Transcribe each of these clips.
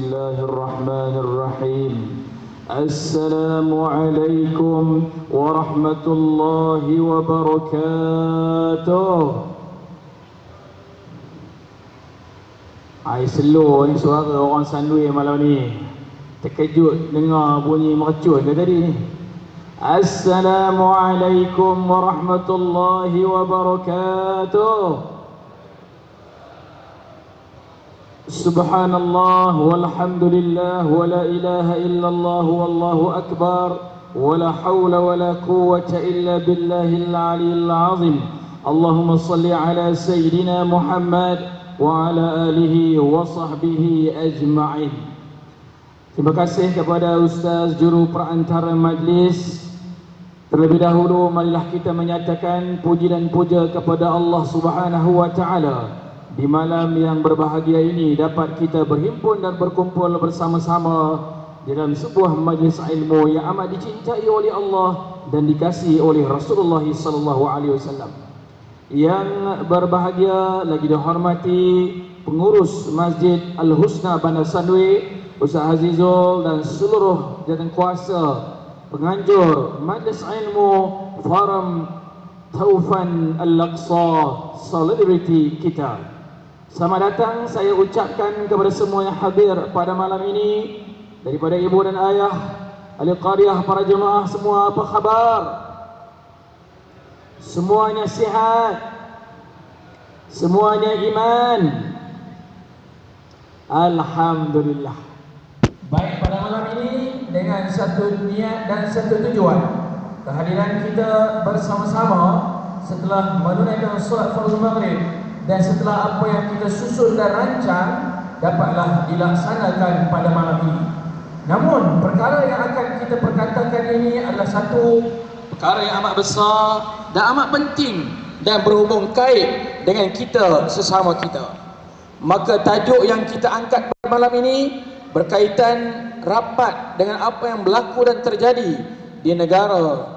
الله الرحمن الرحيم. السلام عليكم ورحمة الله وبركاته. Slow ni suara orang Sandui malam ni. Terkejut dengar bunyi mercun ke tadi ni. Assalamualaikum warahmatullahi wabarakatuh. Subhanallah walhamdulillah wa la ilaha illallah wallahu akbar wa la hawla wa la quwwata illa billahil aliyyil azim. Allahumma salli ala sayyidina Muhammad wa ala alihi wa sahbihi ajma'in. Terima kasih kepada Ustaz Juru Perantara Majlis. Terlebih dahulu marilah kita menyatakan puji dan puja kepada Allah Subhanahu wa taala. Di malam yang berbahagia ini dapat kita berhimpun dan berkumpul bersama-sama dalam sebuah majlis ilmu yang amat dicintai oleh Allah dan dikasihi oleh Rasulullah sallallahu alaihi wasallam. Yang berbahagia lagi dihormati pengurus Masjid Al-Husna Bandar Sandui, Ustaz Azizul dan seluruh jawatankuasa penganjur majlis ilmu Forum Taufan Al-Aqsa Solidarity kita. Selamat datang saya ucapkan kepada semua yang hadir pada malam ini, daripada ibu dan ayah, ahli qaryah, para jemaah semua, apa khabar? Semuanya sihat? Semuanya iman? Alhamdulillah. Baik, pada malam ini dengan satu niat dan satu tujuan, kehadiran kita bersama-sama setelah menunaikan solat fardu maghrib dan setelah apa yang kita susun dan rancang dapatlah dilaksanakan pada malam ini. Namun perkara yang akan kita perkatakan ini adalah satu perkara yang amat besar dan amat penting dan berhubung kait dengan kita sesama kita. Maka tajuk yang kita angkat pada malam ini berkaitan rapat dengan apa yang berlaku dan terjadi di negara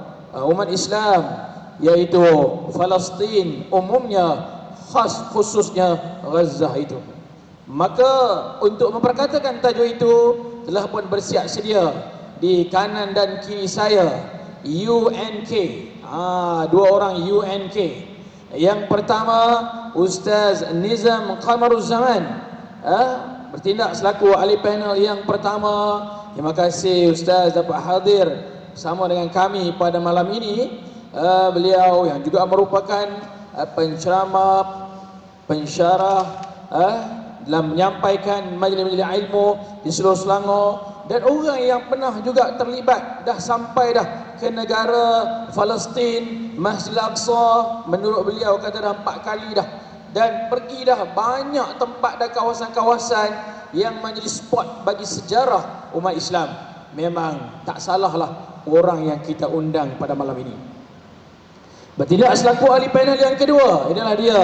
umat Islam, iaitu Palestin umumnya, khususnya Gaza itu. Maka untuk memperkatakan tajuk itu telah pun bersiap sedia di kanan dan kiri saya UNK, dua orang UNK. Yang pertama Ustaz Nizam Qamaruzzaman, bertindak selaku ahli panel yang pertama. Terima kasih Ustaz dapat hadir bersama dengan kami pada malam ini. Beliau yang juga merupakan penceramah, pensyarah dalam menyampaikan majlis-majlis ilmu di seluruh Selangor, dan orang yang pernah juga terlibat dah sampai dah ke negara Palestin, Masjid Al-Aqsa. Menurut beliau kata dah 4 kali dah, dan pergi dah banyak tempat dan kawasan-kawasan yang menjadi spot bagi sejarah umat Islam. Memang tak salahlah orang yang kita undang pada malam ini. Bertindak selaku ahli panel yang kedua adalah dia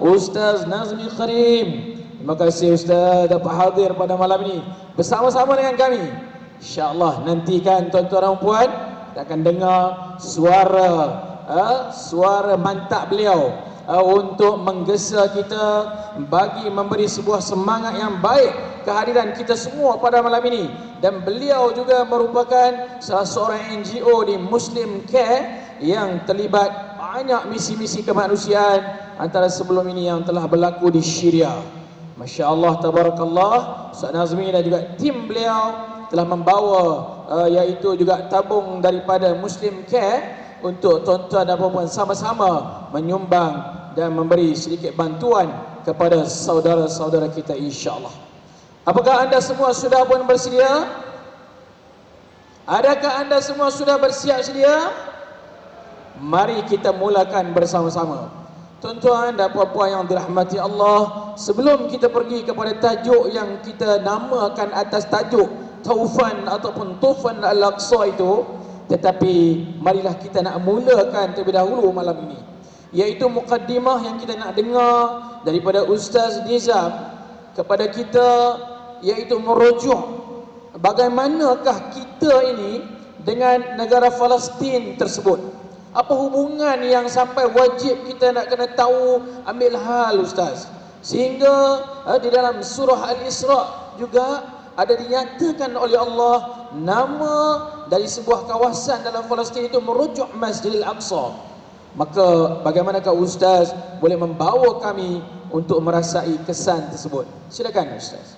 Ustaz Nazmi Karim. Terima kasih Ustaz dapat hadir pada malam ini bersama-sama dengan kami. InsyaAllah nantikan tuan-tuan dan puan akan dengar suara mantap beliau untuk menggesa kita, bagi memberi sebuah semangat yang baik kehadiran kita semua pada malam ini. Dan beliau juga merupakan salah seorang NGO di Muslim Care yang terlibat banyak misi-misi kemanusiaan, antara sebelum ini yang telah berlaku di Syria. Masya Allah, tabarakallah. Ustaz Nazmi dan juga tim beliau telah membawa iaitu juga tabung daripada Muslim Care untuk tuan-tuan dan puan sama-sama menyumbang dan memberi sedikit bantuan kepada saudara-saudara kita, insya-Allah. Apakah anda semua sudah pun bersedia? Adakah anda semua sudah bersiap sedia? Mari kita mulakan bersama-sama. Tuan-tuan dan puan-puan yang dirahmati Allah, sebelum kita pergi kepada tajuk yang kita namakan atas tajuk Taufan ataupun Tufan Al-Aqsa itu, tetapi marilah kita nak mulakan terlebih dahulu malam ini, iaitu mukaddimah yang kita nak dengar daripada Ustaz Nizam kepada kita, iaitu merujuk bagaimanakah kita ini dengan negara Palestin tersebut. Apa hubungan yang sampai wajib kita nak kena tahu, ambil hal Ustaz. Sehingga di dalam surah Al-Isra juga ada dinyatakan oleh Allah nama dari sebuah kawasan dalam Palestin itu merujuk Masjidil Aqsa, maka bagaimanakah Ustaz boleh membawa kami untuk merasai kesan tersebut? Silakan Ustaz.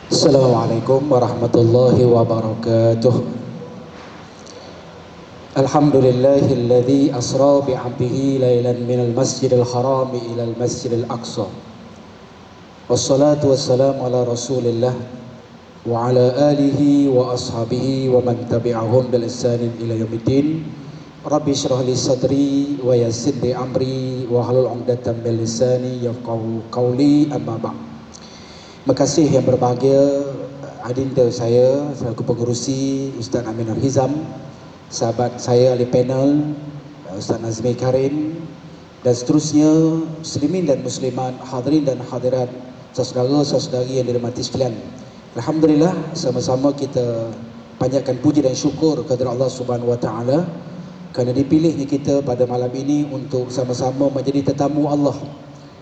Assalamualaikum warahmatullahi wabarakatuh. Alhamdulillahilladzi asra bi'abdihi lailan minal masjidil harami ilal masjidil aqsa. Wassalatu wassalamu ala rasulillah wa ala alihi wa ashabihi wa man tabi'ahum bil ihsanin ila yaumiddin. Rabbi shrah li sadri wa yassir li amri wa hlul 'uqdatam min lisani yafqahu qawli, amma ba'd. Makasih yang berbahagia adinda saya selaku pengerusi Ustaz Amin Al-Hizam, sahabat saya ahli panel Ustaz Nazmi Karim, dan seterusnya muslimin dan muslimat, hadirin dan hadirat, saudara-saudari yang dirahmati sekalian. Alhamdulillah, sama-sama kita panjatkan puji dan syukur kepada Allah Subhanahu wa taala kerana dipilihnya kita pada malam ini untuk sama-sama menjadi tetamu Allah,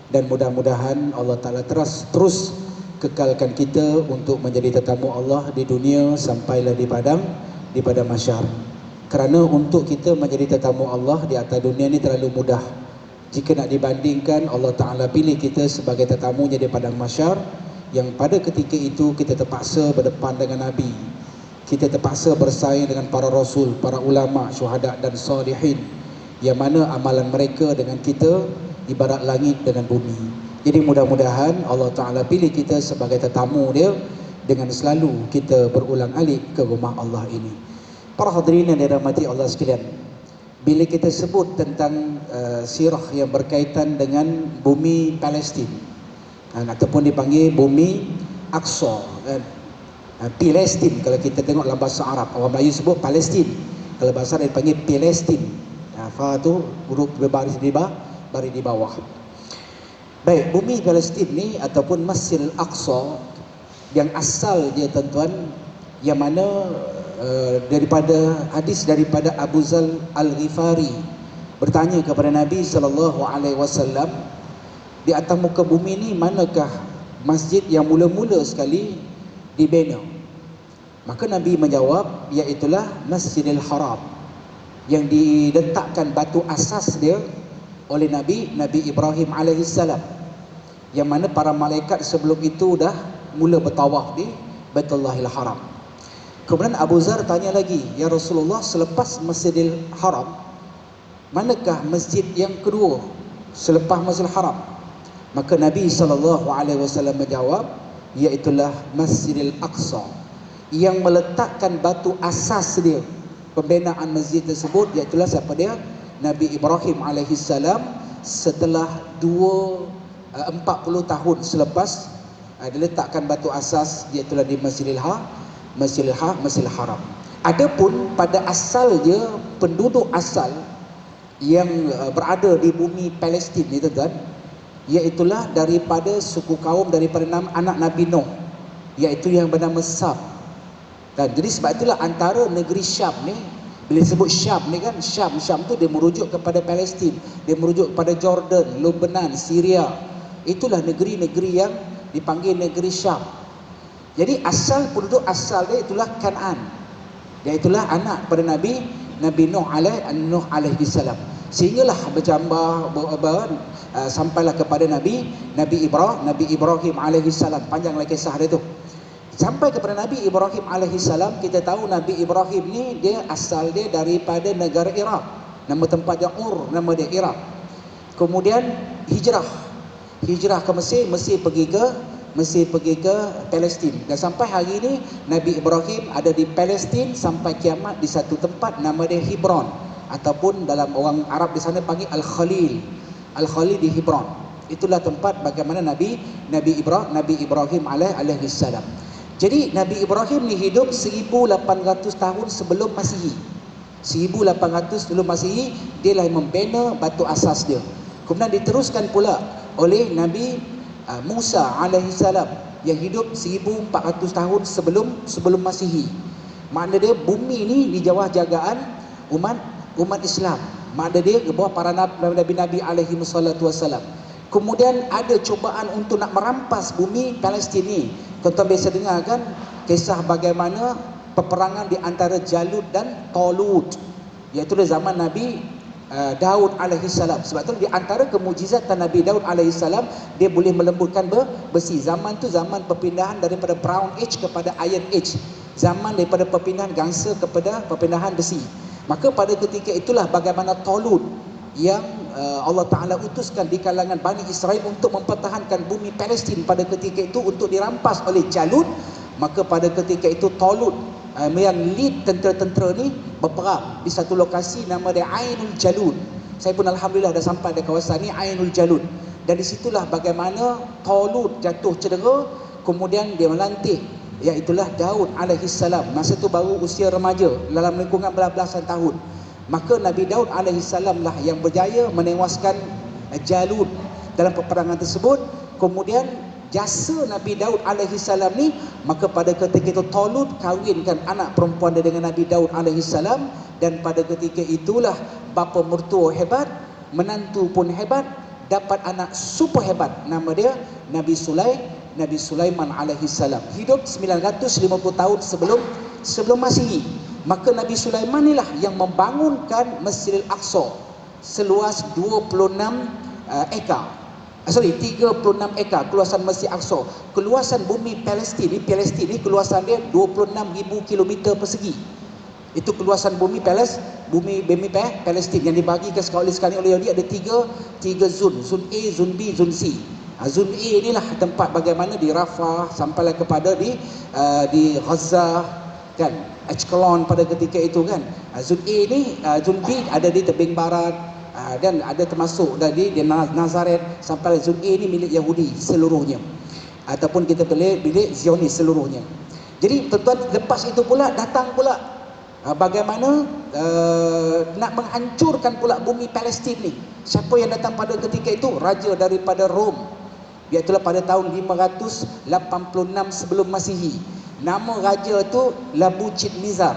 dan mudah-mudahan Allah Taala terus kekalkan kita untuk menjadi tetamu Allah di dunia sampailah di padang mahsyar. Kerana untuk kita menjadi tetamu Allah di atas dunia ni terlalu mudah. Jika nak dibandingkan, Allah Ta'ala pilih kita sebagai tetamunya di padang mahsyar, yang pada ketika itu kita terpaksa berdepan dengan Nabi, kita terpaksa bersaing dengan para rasul, para ulama, syuhada dan salihin, yang mana amalan mereka dengan kita ibarat langit dengan bumi. Jadi mudah-mudahan Allah Ta'ala pilih kita sebagai tetamu dia dengan selalu kita berulang alik ke rumah Allah ini. Para hadirin yang dirahmati Allah sekalian, bila kita sebut tentang sirah yang berkaitan dengan bumi Palestin, ataupun dipanggil bumi Aqsa, Palestin kalau kita tengok dalam bahasa Arab, orang Melayu sebut Palestin, kalau bahasa Arab dipanggil Palestin. Fa tu huruf berbaris di bawah. Baik, bumi Palestin ni ataupun Masjidil Aqsa yang asal dia tuan-tuan, yang mana daripada hadis daripada Abu Zal Al-Ghifari bertanya kepada Nabi sallallahu alaihi wasallam, di atas muka bumi ni manakah masjid yang mula-mula sekali dibina? Maka Nabi menjawab, iaitulah Masjidil Haram, yang diletakkan batu asas dia oleh Nabi Ibrahim alaihissalam, yang mana para malaikat sebelum itu dah mula bertawaf di Baitullahil Haram. Kemudian Abu Zar tanya lagi, ya Rasulullah, selepas Masjidil Haram, manakah masjid yang kedua selepas Masjidil Haram? Maka Nabi SAW menjawab, iaitulah Masjidil Aqsa, yang meletakkan batu asas dia pembinaan masjid tersebut, iaitulah siapa dia? Nabi Ibrahim alaihissalam, setelah 40 tahun selepas diletakkan batu asas, iaitulah di Masjidil Haram. Adapun pada asalnya penduduk asal yang berada di bumi Palestin ni tuan-tuan, iaitulah daripada suku kaum daripada anak Nabi Nuh, iaitu yang bernama Sam. Dan jadi sebab itulah antara negeri Syam ni, bila disebut Syam ni kan, Syam tu dia merujuk kepada Palestin, dia merujuk kepada Jordan, Lebanon, Syria. Itulah negeri-negeri yang dipanggil negeri Syam. Jadi asal penduduk asal dia itulah Kan'an, iaitulah anak pada Nabi Nuh alaihi salam. Sehinggalah berjambah sampailah kepada Nabi Ibrahim alaihi salam. Panjanglah kisah dia tu. Sampai kepada Nabi Ibrahim alaihi salam, kita tahu Nabi Ibrahim ni dia asal dia daripada negara Iraq. Nama tempat dia Ur, nama dia Iraq. Kemudian hijrah ke Mesir pergi ke Palestin, dan sampai hari ini Nabi Ibrahim ada di Palestin sampai kiamat di satu tempat nama dia Hebron, ataupun dalam orang Arab di sana panggil Al-Khalil di Hebron. Itulah tempat bagaimana Nabi Ibrahim alaihi salam. Jadi Nabi Ibrahim ni hidup 1800 tahun sebelum Masihi. 1800 sebelum Masihi dia lah membina batu asas dia. Kemudian diteruskan pula oleh Nabi Musa alaihi salam yang hidup 1400 tahun sebelum Masihi. Makna dia bumi ni di bawah jagaan umat Islam. Mak dia ke bawah para nabi-nabi alaihi wassalatu wassalam. Kemudian ada cubaan untuk nak merampas bumi Palestin ni. Tuan-tuan biasa dengar kan kisah bagaimana peperangan di antara Jalut dan Talut, iaitu di zaman Nabi Daud alaihi salam. Sebab tu di antara kemujizatan Nabi Daud alaihi salam, dia boleh melembutkan besi. Zaman tu zaman perpindahan daripada Brown Age kepada Iron Age. Zaman daripada perpindahan gangsa kepada perpindahan besi. Maka pada ketika itulah bagaimana Talut yang Allah Ta'ala utuskan di kalangan Bani Israel untuk mempertahankan bumi Palestin pada ketika itu untuk dirampas oleh Jalut. Maka pada ketika itu Talut yang lead tentera-tentera ni berperang di satu lokasi nama dia Ainul Jalut. Saya pun Alhamdulillah dah sampai di kawasan ni, Ainul Jalut. Dan disitulah bagaimana Talut jatuh cedera, kemudian dia melantik, iaitulah Daud alaihi salam. Masa tu baru usia remaja, dalam lingkungan belasan tahun. Maka Nabi Daud alaihi salam lah yang berjaya menewaskan Jalut dalam peperangan tersebut. Kemudian jasa Nabi Daud alaihi salam ni, maka pada ketika itu Talut kahwinkan anak perempuan dia dengan Nabi Daud alaihi salam. Dan pada ketika itulah bapa mertua hebat, menantu pun hebat, dapat anak super hebat, nama dia Nabi Sulaiman alaihi salam. Hidup 950 tahun sebelum Masihi. Maka Nabi Sulaiman inilah yang membangunkan Masjidil Aqsa seluas 26 ekar. 36 ekar keluasan Masjid Aqsa. Keluasan bumi Palestin ni keluasan dia 26,000 km persegi. Itu keluasan bumi Palestin yang dibahagikan sekali oleh Yahudi ada tiga zon. Zon A, zon B, zon C. Zon A inilah tempat bagaimana di Rafah sampailah kepada di Gaza kan, Ashkelon pada ketika itu kan. Zon A ni, zon B ada di tebing barat, dan ada termasuk di Nazaret sampai zon A ni milik Yahudi seluruhnya, ataupun kita milik Zionis seluruhnya. Jadi tuan-tuan, lepas itu pula datang pula bagaimana nak menghancurkan pula bumi Palestin ni. Siapa yang datang pada ketika itu? Raja daripada Rom, iaitulah pada tahun 586 sebelum Masihi. Nama raja itu Labuchitnizar,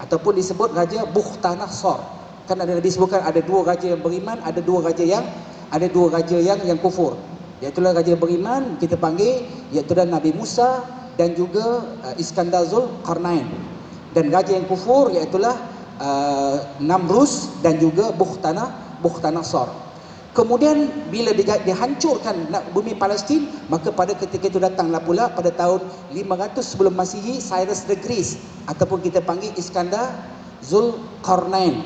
ataupun disebut Raja Bukhtanasor. Kan ada disebutkan ada dua raja yang beriman, ada dua raja yang kufur. Iaitulah raja beriman kita panggil iaitu Nabi Musa dan juga Iskandar Zulkarnain. Dan raja yang kufur iaitulah Namrus dan juga Bukhtanasor. Kemudian bila dihancurkan bumi Palestin, maka pada ketika itu datanglah pula pada tahun 500 sebelum Masihi Cyrus the Great, ataupun kita panggil Iskandar Zulkarnain.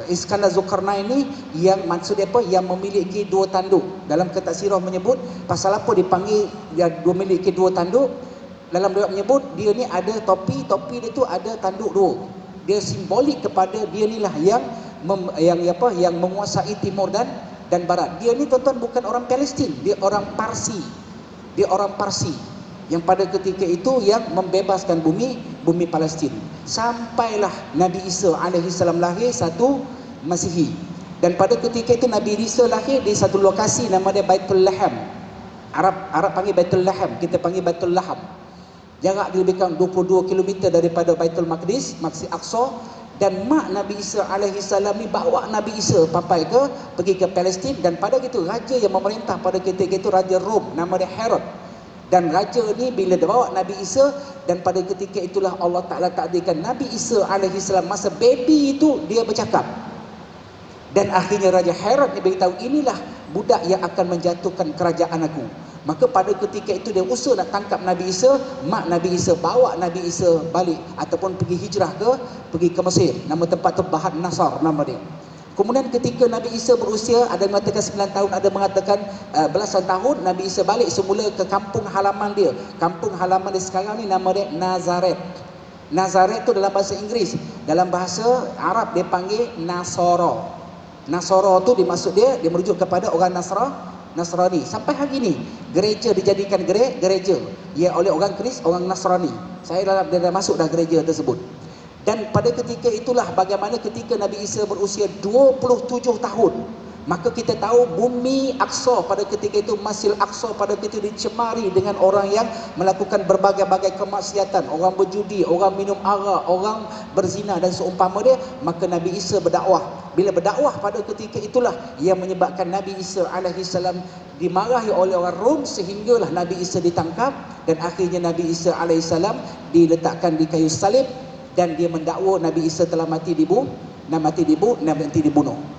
Iskandar Zulkarnain ni yang maksud dia apa? Yang memiliki dua tanduk. Dalam kitab sirah menyebut pasal apa dipanggil dia memiliki dua tanduk. Dalam riwayat menyebut dia ni ada topi dia tu ada tanduk dua. Dia simbolik kepada dia inilah yang menguasai timur dan barat. Dia ni tuan-tuan bukan orang Palestin, dia orang Parsi. Yang pada ketika itu yang membebaskan bumi Palestin. Sampailah Nabi Isa alaihi salam lahir 1 Masihi. Dan pada ketika itu Nabi Isa lahir di satu lokasi nama dia Baitul Laham. Arab panggil Baitul Laham, kita panggil Baitul Laham. Jarak dia lebih kurang 22 km daripada Baitul Maqdis, Masjid Aqsa. Dan mak Nabi Isa alaihi salam ni bawa Nabi Isa pergi ke Palestin. Dan pada itu raja yang memerintah pada ketika itu Raja Rom, nama dia Herod. Dan raja ni bila dia bawa Nabi Isa, dan pada ketika itulah Allah Ta'ala takdirkan Nabi Isa alaihi salam masa baby itu dia bercakap. Dan akhirnya Raja Herod ni beritahu, inilah budak yang akan menjatuhkan kerajaan aku. Maka pada ketika itu dia usaha nak tangkap Nabi Isa. Mak Nabi Isa bawa Nabi Isa balik ataupun pergi hijrah pergi ke Mesir. Nama tempat tu Bahad Nasar nama dia. Kemudian ketika Nabi Isa berusia, ada yang mengatakan 9 tahun, ada mengatakan belasan tahun, Nabi Isa balik semula ke kampung halaman dia. Kampung halaman dia sekarang ni nama dia Nazaret. Nazaret tu dalam bahasa Inggeris, dalam bahasa Arab dia panggil Nasara. Nasara tu dimaksud dia merujuk kepada orang Nasrani. Sampai hari ini gereja dijadikan gereja ya oleh orang orang Nasrani. Saya dah masuk dah gereja tersebut. Dan pada ketika itulah bagaimana ketika Nabi Isa berusia 27 tahun, maka kita tahu bumi Aqsa pada ketika itu, Masjid Aqsa pada ketika itu dicemari dengan orang yang melakukan berbagai-bagai kemaksiatan, orang berjudi, orang minum arak, orang berzina dan seumpama dia. Maka Nabi Isa berdakwah Bila berdakwah pada ketika itulah yang menyebabkan Nabi Isa alaihi salam dimarahi oleh orang Rom, sehinggalah Nabi Isa ditangkap dan akhirnya Nabi Isa alaihi salam diletakkan di kayu salib dan dia mendakwa Nabi Isa telah mati dibunuh.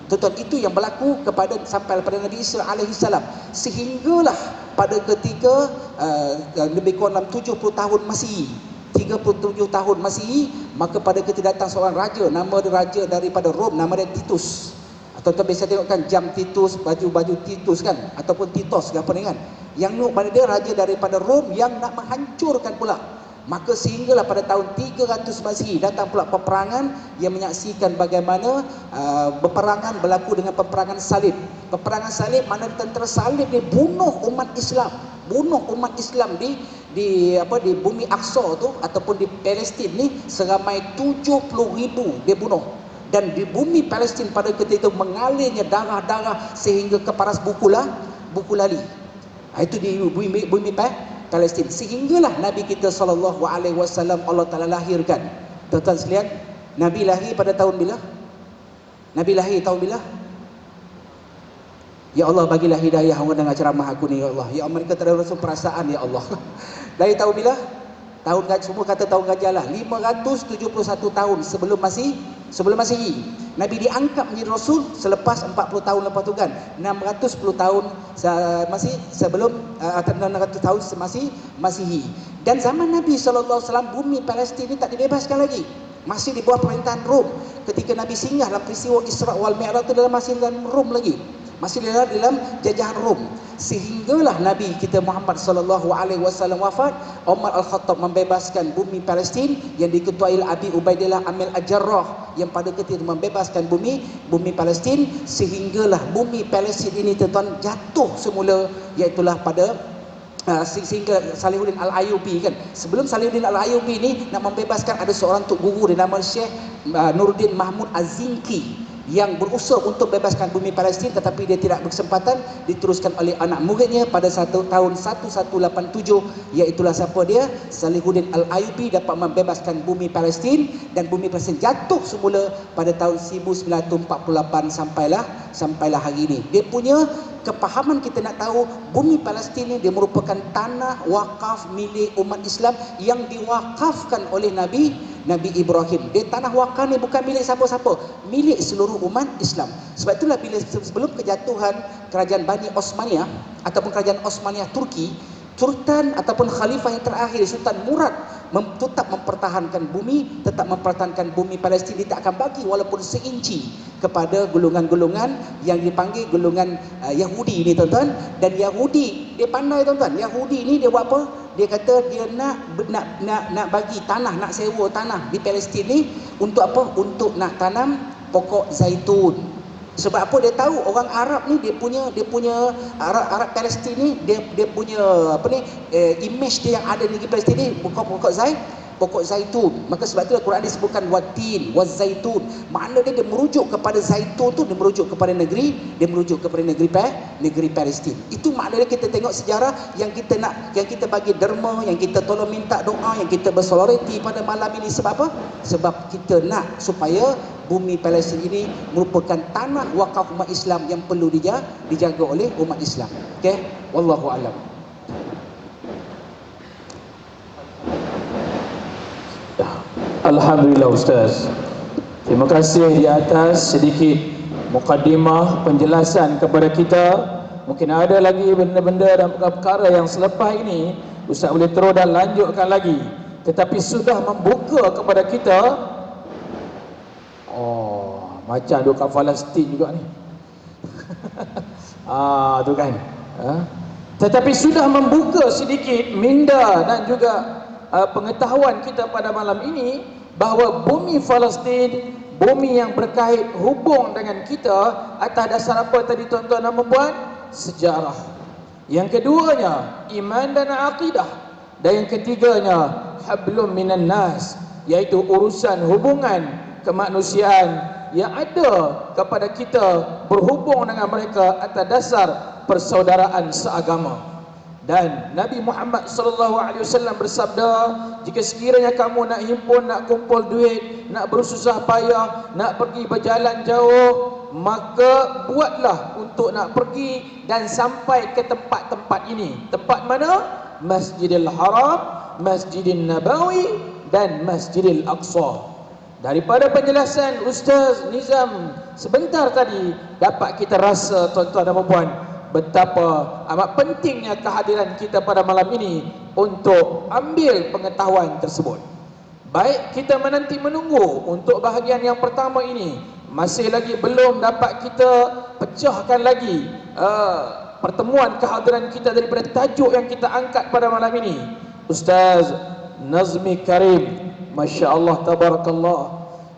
Tuan-tuan, itu yang berlaku kepada sampai pada Nabi Isa alaihi salam, sehinggalah pada ketika lebih kurang 70 tahun Masihi, 37 tahun Masihi, maka pada ketika datang seorang raja, nama dia raja daripada Rom, nama dia Titus. Tuan-tuan biasa tengokkan jam Titus, baju Titus kan, ataupun Titos ke apa ni kan, yang mana dia raja daripada Rom yang nak menghancurkan pula. Maka sehinggalah pada tahun 300 Masihi datang pula peperangan yang menyaksikan bagaimana peperangan berlaku dengan peperangan salib. Peperangan salib mana tentera salib dia bunuh umat Islam, di bumi Aqsa tu ataupun di Palestin ni seramai 70,000 dia bunuh. Dan di bumi Palestin pada ketika itu mengalirnya darah-darah sehingga ke paras buku lali. Itu di bumi Palestin. Sehinggalah Nabi kita SAW Allah Ta'ala lahirkan. Tuan-tuan sekalian, Nabi lahir pada tahun bila? Nabi lahir tahun bila? Ya Allah, bagilah hidayah orang dengar ceramah aku ni ya Allah. Ya Allah, mereka tak ada rasa perasaan ya Allah. Dari tahun bila? Tahun semua kata tahun gajah lah. 571 tahun sebelum Masihi. Nabi diangkat menjadi Rasul selepas 40 tahun lepas tu kan. 610 tahun masih sebelum 600 tahun Masihi. Dan zaman Nabi SAW bumi Palestin ni tak dibebaskan lagi. Masih di bawah pemerintahan Rom. Ketika Nabi singgah dalam peristiwa Isra wal Mi'raj tu masih dalam Rom lagi. Masih dalam jajahan Rom. Sehinggalah Nabi kita Muhammad SAW wafat, Umar Al-Khattab membebaskan bumi Palestin yang diketuai Abi Ubaidillah Amil Al-Jarrah yang pada ketika itu membebaskan bumi Palestin. Sehinggalah bumi Palestin ini tuan-tuan jatuh semula, iaitulah pada sehingga Salihuddin Al-Ayyubi kan. Sebelum Salihuddin Al-Ayyubi ni nak membebaskan, ada seorang tuk guru dia nama Syekh Nuruddin Mahmud Az-Zinki yang berusaha untuk bebaskan bumi Palestin, tetapi dia tidak berkesempatan, diteruskan oleh anak muridnya pada tahun 1187, iaitulah siapa dia? Salihuddin Al-Ayyubi dapat membebaskan bumi Palestin, dan bumi Palestin jatuh semula pada tahun 1948 sampailah hari ini. Dia punya kepahaman kita nak tahu bumi Palestin ini dia merupakan tanah wakaf milik umat Islam yang diwakafkan oleh Nabi Ibrahim. Dia tanah wakaf ni bukan milik siapa-siapa, milik seluruh umat Islam. Sebab itulah bila sebelum kejatuhan kerajaan Bani Osmaniyah ataupun kerajaan Osmaniyah Turki, Sultan ataupun khalifah yang terakhir Sultan Murad tetap mempertahankan bumi Palestin. Dia tak akan bagi walaupun seinci kepada golongan-golongan yang dipanggil golongan Yahudi ni tuan-tuan. Dan Yahudi dia pandai tuan-tuan. Yahudi ni dia buat apa? Dia kata dia nak bagi tanah, nak sewa tanah di Palestin ni untuk apa? Untuk nak tanam pokok zaitun. Sebab apa? Dia tahu orang Arab ni dia punya Arab Palestin ni dia punya image dia yang ada di negeri Palestin ni pokok zaitun. Maka sebab itulah Quran disebutkan watin wazaitun. Makna dia merujuk kepada zaitun tu, dia merujuk kepada negeri Palestin. Itu maknanya kita tengok sejarah yang kita bagi derma, yang kita tolong minta doa, yang kita bersolariti pada malam ini. Sebab apa? Sebab kita nak supaya bumi Palestin ini merupakan tanah wakaf umat Islam yang perlu dijaga oleh umat Islam. Okey, wallahu a'lam. Alhamdulillah Ustaz. Terima kasih di atas sedikit mukadimah penjelasan kepada kita. Mungkin ada lagi benda-benda dan perkara yang selepas ini Ustaz boleh terus dan lanjutkan lagi. Tetapi sudah membuka kepada kita macam duk kat Palestin juga ni. Tu kan. Tetapi sudah membuka sedikit minda dan juga pengetahuan kita pada malam ini bahawa bumi Palestin, bumi yang berkait hubung dengan kita atas dasar apa tadi tuan-tuan nak membuat? Sejarah. Yang keduanya iman dan akidah. Dan yang ketiganya hablum minan nas, iaitu urusan hubungan kemanusiaan yang ada kepada kita berhubung dengan mereka atas dasar persaudaraan seagama. Dan Nabi Muhammad sallallahu alaihi wasallam bersabda, jika sekiranya kamu nak himpun, nak kumpul duit, nak bersusah payah, nak pergi berjalan jauh, maka buatlah untuk nak pergi dan sampai ke tempat-tempat ini. Tempat mana? Masjidil Haram, Masjidil Nabawi dan Masjidil Aqsa. Daripada penjelasan Ustaz Nizam sebentar tadi, dapat kita rasa tuan-tuan dan puan betapa amat pentingnya kehadiran kita pada malam ini untuk ambil pengetahuan tersebut. Baik, kita menanti menunggu untuk bahagian yang pertama ini. Masih lagi belum dapat kita pecahkan lagi pertemuan kehadiran kita daripada tajuk yang kita angkat pada malam ini. Ustaz Nazmi Karim, Masya Allah, Tabarakallah.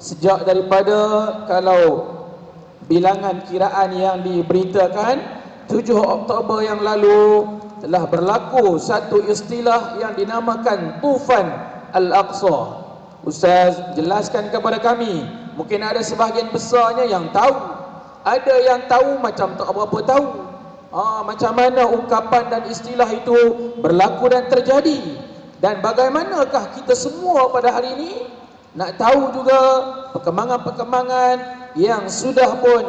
Sejak daripada kalau bilangan kiraan yang diberitakan 7 Oktober yang lalu telah berlaku satu istilah yang dinamakan Tufan Al-Aqsa. Ustaz jelaskan kepada kami, mungkin ada sebahagian besarnya yang tahu, ada yang tahu macam tak berapa tahu macam mana ungkapan dan istilah itu berlaku dan terjadi, dan bagaimanakah kita semua pada hari ini nak tahu juga perkembangan-perkembangan yang sudah pun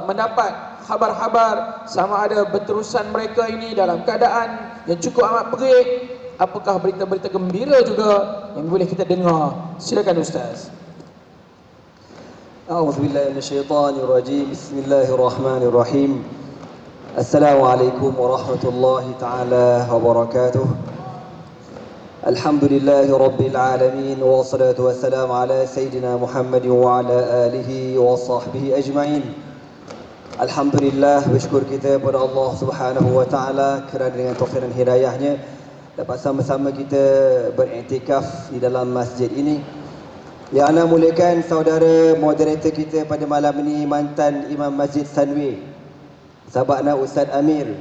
mendapat khabar-khabar sama ada berterusan mereka ini dalam keadaan yang cukup amat perik. Apakah berita-berita gembira juga yang boleh kita dengar? Silakan Ustaz. A'udzubillahi minasyaitonirrajim. Bismillahirrahmanirrahim. Assalamualaikum warahmatullahi taala wabarakatuh. Alhamdulillahi rabbil alamin, wassalatu wassalamu ala sayyidina Muhammadin wa ala alihi wa sahbihi ajma'in. Alhamdulillah, bersyukur kita kepada Allah Subhanahu wa taala kerana dengan taufik dan hidayahnya dapat sama-sama kita beriktikaf di dalam masjid ini. Yang ana muliakan saudara moderator kita pada malam ini, mantan Imam Masjid Sunway, sahabat anak Ustaz Amir.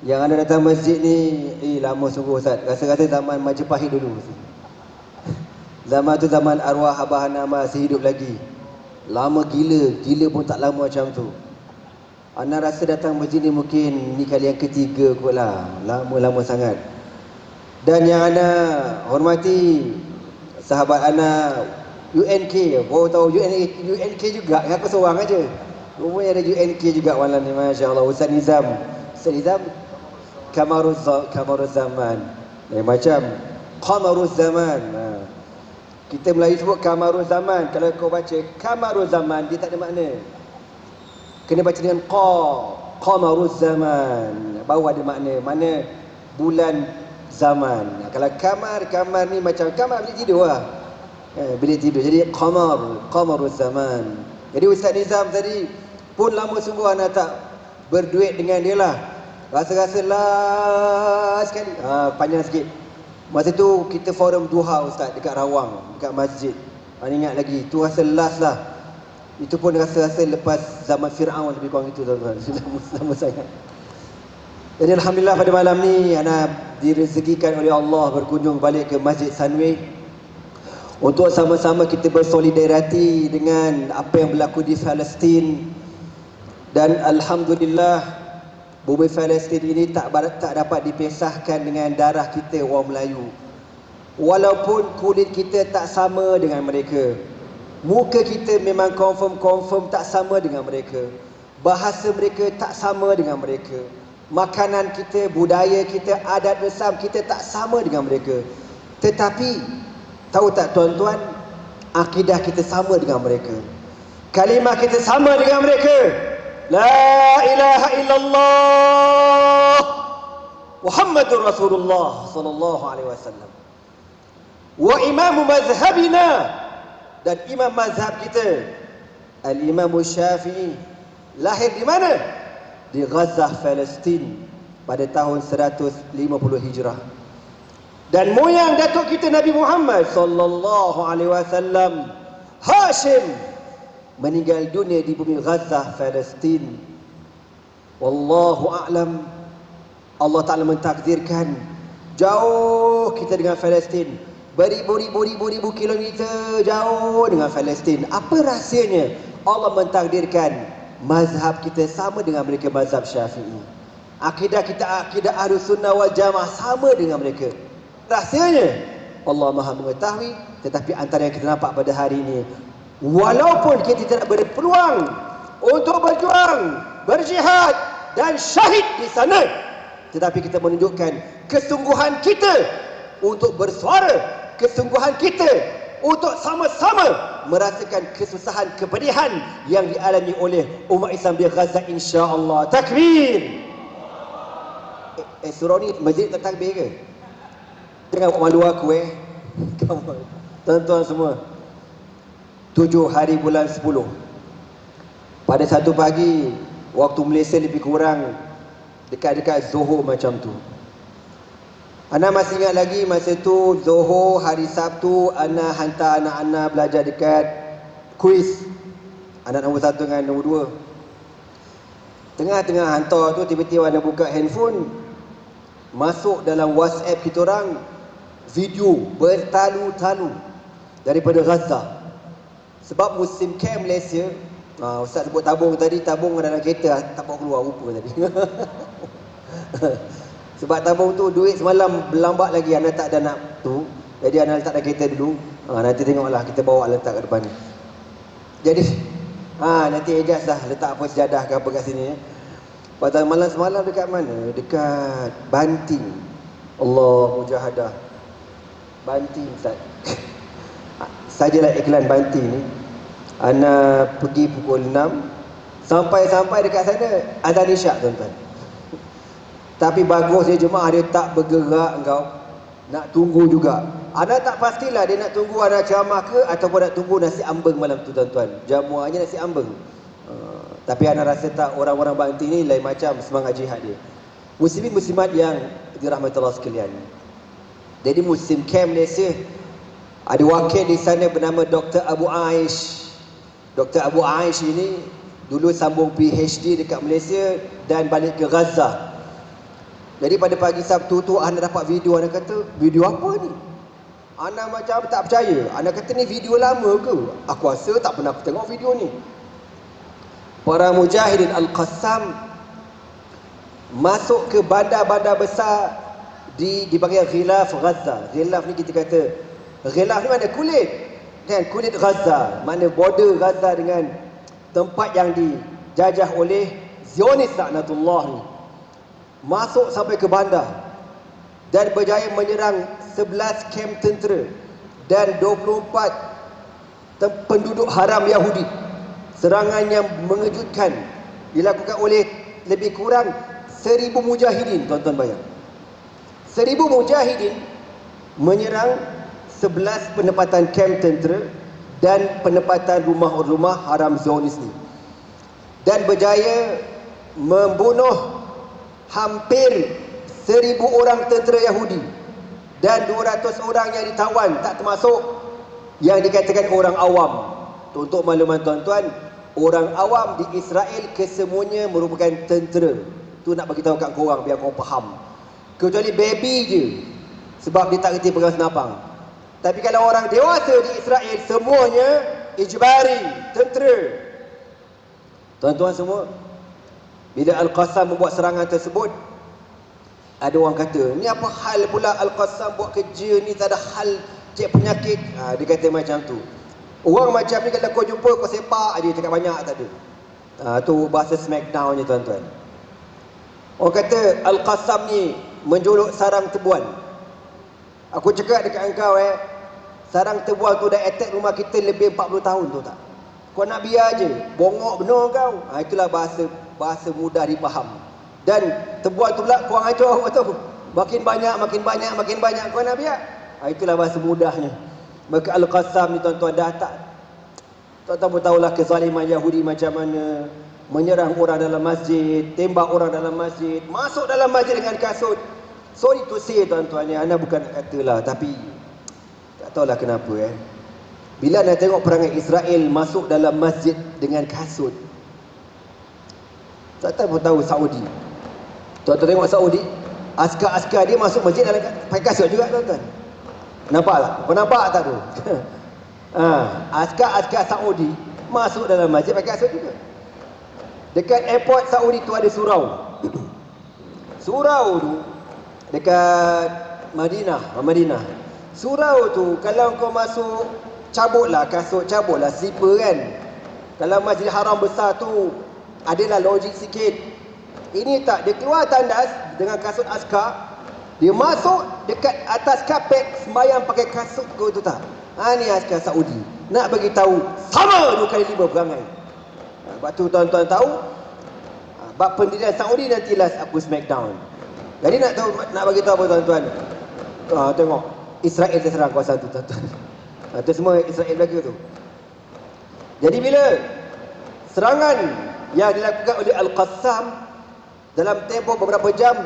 Yang anda datang masjid ni, lama sungguh Ustaz. Rasa-rasa zaman Majapahit dulu. Zaman tu zaman arwah Abah Hana masih hidup lagi. Lama gila, gila pun tak lama macam tu. Ana rasa datang masjid ni mungkin ni kali yang ketiga kot lah. Lama-lama sangat. Dan yang ana hormati sahabat ana UNK. Baru tahu UNK juga. Aku seorang aja. Rupanya ada UNK juga malam ni, Masya Allah. Ustaz Nizam. Ustaz Nizam Kamaruz Zaman. Macam Kamaruz Zaman. Kita Melayu sebut Kamaruz Zaman. Kalau kau baca Kamaruz Zaman, dia tak ada makna. Kena baca dengan Qamaruz Zaman. Baru ada makna. Mana bulan zaman. Kalau kamar ni macam kamar bilik tidur lah. Bilik tidur. Jadi Qamaruz Zaman. Jadi Ustaz Nizam tadi pun lama sungguh anak tak berduit dengan dia lah. Rasa-rasa last sekali. Panjang sikit. Masa tu kita forum duha Ustaz dekat Rawang, dekat masjid. Ingat lagi. Tu rasa last lah. Itu pun rasa-rasa lepas zaman Fir'aun lebih kurang itu tuan-tuan. Sudah lama sangat. Jadi Alhamdulillah pada malam ni anak direzekikan oleh Allah berkunjung balik ke Masjid Sunway untuk sama-sama kita bersolidariti dengan apa yang berlaku di Palestin. Dan Alhamdulillah bumi Palestin ini tak dapat dipisahkan dengan darah kita orang Melayu. Walaupun kulit kita tak sama dengan mereka, muka kita memang confirm tak sama dengan mereka, bahasa mereka tak sama dengan mereka, makanan kita, budaya kita, adat Islam kita tak sama dengan mereka. Tetapi tahu tak tuan-tuan, akidah kita sama dengan mereka, kalimah kita sama dengan mereka. La ilaha illallah Muhammadur Rasulullah sallallahu alaihi wasallam. Wa imamu mazhabina, dan imam mazhab kita Al-Imam Syafi'i lahir di mana? Di Gaza, Palestin pada tahun 150 Hijrah. Dan moyang datuk kita Nabi Muhammad sallallahu alaihi wasallam, Hashim, meninggal dunia di bumi Gaza, Palestin. Wallahu a'lam. Allah Ta'ala mentakdirkan jauh kita dengan Palestin, beribu kilometer jauh dengan Palestin. Apa rahsianya? Allah mentakdirkan mazhab kita sama dengan mereka, mazhab Syafi'i. Akidah kita akidah Ahlus Sunnah wal Jamaah sama dengan mereka. Rahsianya Allah Maha mengetahui, tetapi antara yang kita nampak pada hari ini, walaupun kita tidak berpeluang untuk berjuang, berjihad dan syahid di sana, tetapi kita menunjukkan kesungguhan kita untuk bersuara, kesungguhan kita untuk sama-sama merasakan kesusahan, kepedihan yang dialami oleh umat Islam di Gaza, insya-Allah. Takbir. Surau ni masjid tak takbir ke? Jangan buat malu aku Tuan-tuan semua, 7 hari bulan 10, pada satu pagi waktu Malaysia lebih kurang dekat-dekat Zuhur macam tu. Ana masih ingat lagi masa tu Zuhur hari Sabtu, ana hantar anak-anak belajar dekat kuis, anak nombor 1 dengan nombor 2. Tengah-tengah hantar tu tiba-tiba ana buka handphone, masuk dalam WhatsApp kita orang video bertalu-talu daripada Gaza. Sebab musim camp Malaysia, Ustaz sebut tabung tadi, tabung dalam kereta tak bawa keluar rupa tadi. Sebab tabung tu duit semalam berlambat lagi, anak tak ada nak tu. Jadi anak letak dalam kereta dulu. Nanti tengoklah kita bawa letak kat depan ni. Jadi nanti Ejaz dah letak apa sejadah ke apa kat sini. Pada malam semalam dekat mana? Dekat Banting. Allah mujahadah. Banting Ustaz. Sajalah iklan Banting ni. Ana pergi pukul 6, sampai dekat sana azan isyak, tuan-tuan. Tapi bagusnya jemaah dia tak bergerak engkau. Nak tunggu juga. Ana tak pastilah dia nak tunggu ana ceramah ke ataupun nak tunggu nasi ambeng malam tu, tuan-tuan. Jamuannya nasi ambeng. Tapi ana rasa tak, orang-orang Banting ni lain macam semangat jihad dia. Muslimin muslimat yang dirahmati Allah sekalian. Jadi musim camp Malaysia, ada wakil di sana bernama Dr. Abu Aish. Dr. Abu Aish ini dulu sambung PhD dekat Malaysia dan balik ke Gaza. Jadi pada pagi Sabtu tu ana dapat video, ana kata, video apa ni? Ana macam tak percaya. Ana kata ni video lama ke? Aku rasa tak pernah aku tengok video ni. Para mujahidin Al-Qassam masuk ke bandar-bandar besar dipanggil Ghilaf Gaza. Ghilaf ni kita kata, Ghilaf ni mana kulit, kan? Kulit Gaza, mana border Gaza dengan tempat yang dijajah oleh Zionis laknatullah ni. Masuk sampai ke bandar dan berjaya menyerang 11 kamp tentera dan 24 penduduk haram Yahudi. Serangan yang mengejutkan dilakukan oleh lebih kurang 1000 mujahidin, tuan-tuan bayang. 1000 mujahidin menyerang 11 penempatan kamp tentera dan penempatan rumah-rumah haram Zionis ni, dan berjaya membunuh hampir 1000 orang tentera Yahudi dan 200 orang yang ditawan, tak termasuk yang dikatakan orang awam. Untuk makluman tuan-tuan, orang awam di Israel kesemuanya merupakan tentera. Tu nak bagi tahu kat korang biar korang faham. Kecuali baby je, sebab dia tak reti pegang senapang. Tapi kalau orang dewasa di Israel semuanya ijbari, tentera. Tuan-tuan semua, bila Al-Qassam membuat serangan tersebut, ada orang kata, ni apa hal pula Al-Qassam buat kerja ni, tak ada hal, cek penyakit. Dia kata macam tu. Orang macam ni kalau kau jumpa, kau sepak aja, cakap banyak tak ada. Tu bahasa smackdown je, tuan-tuan. Orang kata Al-Qassam ni menjolok sarang tebuan. Aku cakap dekat engkau, sarang tebuan tu dah attack rumah kita lebih 40 tahun tu tak. Kau nak biar je, bongok benar kau. Itulah bahasa mudah dipaham. Dan tebuan tu pula korang ajar apa tu, makin banyak kau nak biar. Itulah bahasa mudahnya. Maka Al-Qassam ni, tuan-tuan, dah tak, tuan-tuan pun tahulah kezaliman Yahudi macam mana. Menyerang orang dalam masjid, tembak orang dalam masjid, masuk dalam masjid dengan kasut. Sorry to say, tuan-tuan, anda bukan nak katalah, tapi tak tahulah kenapa bila anda tengok perangai Israel masuk dalam masjid dengan kasut. Tuan-tuan pun tahu Saudi. Tuan-tuan tengok Saudi, askar-askar dia masuk masjid dalam pakai kasut juga, tuan-tuan. Nampak tak? Kau nampak tak tu? Askar-askar Saudi masuk dalam masjid pakai kasut juga. Dekat airport Saudi tu ada surau. surau tu dekat Madinah. Surau tu kalau kau masuk cabutlah kasut, cabutlah slipper kan. Kalau Masjidil Haram besar tu adalah logik sikit. Ini tak, dia keluar tandas dengan kasut askar, dia masuk dekat atas kapet sembahyang pakai kasut kau tu tak. Ni askar Saudi. Nak bagi tahu sama 2 kali 5 perangai. Sebab tu tuan-tuan tahu bab pendirian Saudi nantilah aku smackdown. Jadi nak bagi tahu apa tuan-tuan? Tengok Israel terserang kawasan tu tuan-tuan. Itu semua Israel berlaku tu. Jadi bila serangan yang dilakukan oleh Al-Qassam dalam tempoh beberapa jam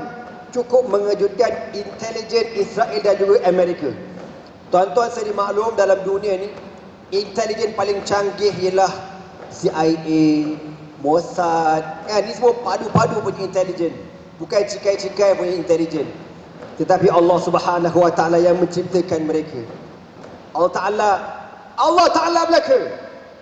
cukup mengejutkan intelijen Israel dan juga Amerika. Tuan-tuan sedia maklum dalam dunia ni intelijen paling canggih ialah CIA, Mossad, kan? Ini semua padu-padu punya intelijen, bukan cikai-cikai punya intelijen. Tetapi Allah Subhanahu Wa Taala yang menciptakan mereka. Allah Taala berkata,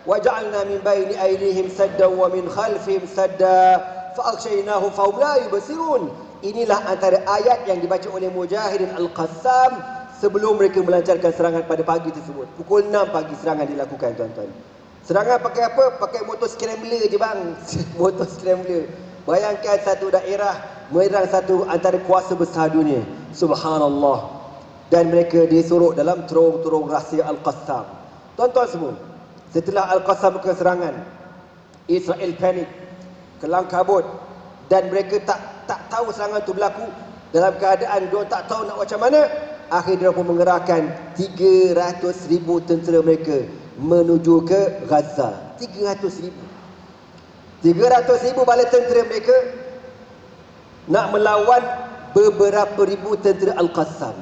"Waja'alna min baini aydihim saddan wa min khalfihim sadda fa'aghshaynahum fahum la yubsirun." Inilah antara ayat yang dibaca oleh Mujahidin Al-Qassam sebelum mereka melancarkan serangan pada pagi tersebut. Pukul 6 pagi serangan dilakukan tuan-tuan. Serangan pakai apa? Pakai motor scrambler je bang. Motor scrambler. Bayangkan satu daerah menyerang satu antara kuasa besar dunia. Subhanallah. Dan mereka disuruh dalam terung-terung rahsia Al-Qassam. Tuan-tuan semua, setelah Al-Qassam melakukan serangan, Israel panik, kelang kabut, dan mereka tak tahu serangan itu berlaku. Dalam keadaan dia tak tahu nak macam mana, akhirnya dia pun mengerahkan 300,000 tentera mereka menuju ke Gaza. 300,000 bala tentera mereka nak melawan beberapa ribu tentera Al-Qassam.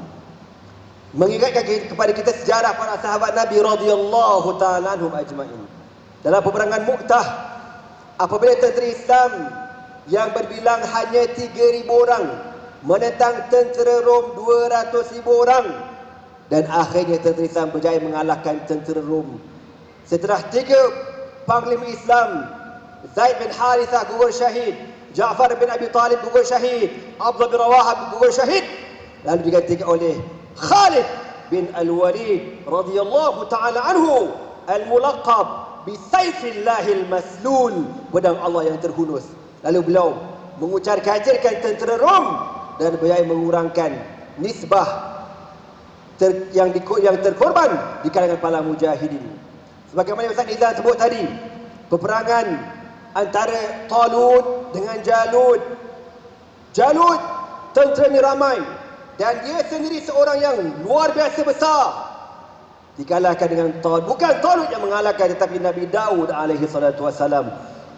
Mengingatkan kepada kita sejarah para sahabat Nabi radhiyallahu ta'ala anhum ajma'in. Dalam peperangan Mu'tah, apabila tentera Islam yang berbilang hanya 3,000 orang menentang tentera Rom 200,000 orang, dan akhirnya tentera Islam berjaya mengalahkan tentera Rom. Setelah 3 panglima Islam, Zaid bin Harithah gugur syahid, Ja'far bin Abi Talib gugur syahid, Abdullah bin Rawahah gugur syahid, lalu digantikan oleh Khalid bin Al-Walid radhiyallahu ta'ala anhu, al-mulaqab bi sayfillahil maslul, pedang Allah yang terhunus. Lalu beliau mengucar-kacirkan tentera Rom dan berjaya mengurangkan nisbah yang terkorban di kalangan para mujahidin. Sebagaimana Ustaz Nizam sebut tadi, peperangan antara Talut dengan Jalut. Jalut tenteranya ramai dan dia sendiri seorang yang luar biasa besar, dikalahkan dengan Talut. Bukan Talut yang mengalahkan, tetapi Nabi Daud alaihi salatu wassalam.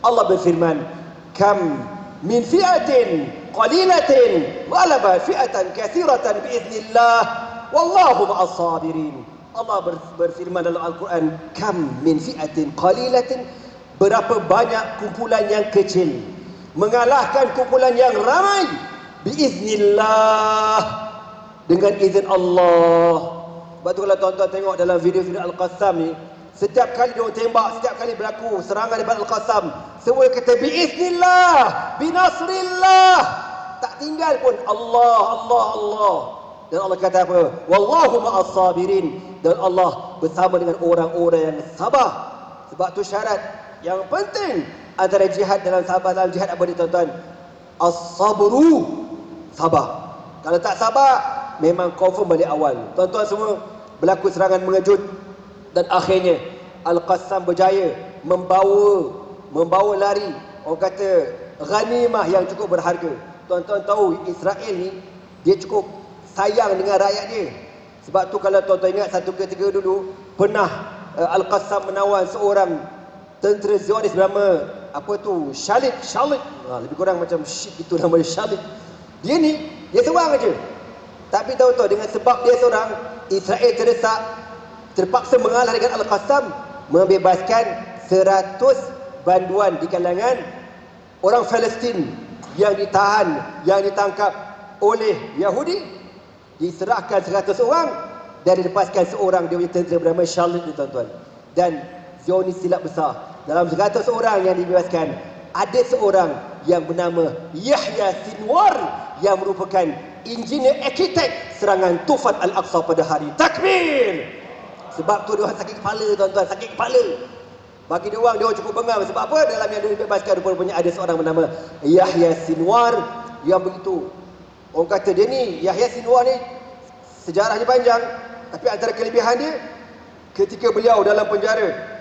Allah berfirman, "Kam min fi'atin qalilatin ghalabat fi'atan katsiratan biiznillah wallahu ma'as sabirin." Allah berfirman dalam Al-Quran, "Kam min fi'atin qalilatin", berapa banyak kumpulan yang kecil mengalahkan kumpulan yang ramai biiznillah, dengan izin Allah. Sebab tu kalau tuan-tuan tengok dalam video-video Al-Qassam ni, setiap kali dia tembak, setiap kali berlaku serangan daripada Al-Qassam, semua kata biiznillah, binasrillah, tak tinggal pun Allah, Allah, Allah. Dan Allah kata apa? Wallahu ma'as sabirin, dan Allah bersama dengan orang-orang yang sabar. Sebab tu syarat yang penting antara jihad dalam sabar, dalam jihad apa dia tuan-tuan? As-sabru, sabar. Kalau tak sabar, memang confirm balik awal. Tuan-tuan semua, berlaku serangan mengejut dan akhirnya Al-Qassam berjaya membawa lari, orang kata, ghanimah yang cukup berharga. Tuan-tuan tahu Israel ni dia cukup sayang dengan rakyat dia. Sebab tu kalau tuan-tuan ingat satu ketika dulu pernah Al-Qassam menawan seorang tentera Zionis bernama apa tu, Shalit, lebih kurang macam shit itu nama dia, Shalit. Dia seorang aja. Tapi tahu-tahu dengan sebab dia seorang, Israel terdesak, terpaksa mengalah dengan Al-Qassam, membebaskan 100 banduan di kalangan orang Palestin yang ditahan, yang ditangkap oleh Yahudi. Diserahkan 100 orang dan dilepaskan seorang, dia punya tentera bernama Shalit ni tuan-tuan. Dan Zionis silap besar, dalam 100 orang yang dibebaskan ada seorang yang bernama Yahya Sinwar yang merupakan engineer arkitek serangan Tufan Al-Aqsa pada hari takbir. Sebab tu dia orang sakit kepala tuan-tuan, sakit kepala. Bagi dia orang cukup bengar. Sebab apa? Dalam yang dia bebaskan rupanya ada seorang bernama Yahya Sinwar yang begitu. Orang kata dia ni, Yahya Sinwar ni sejarahnya panjang, tapi antara kelebihan dia ketika beliau dalam penjara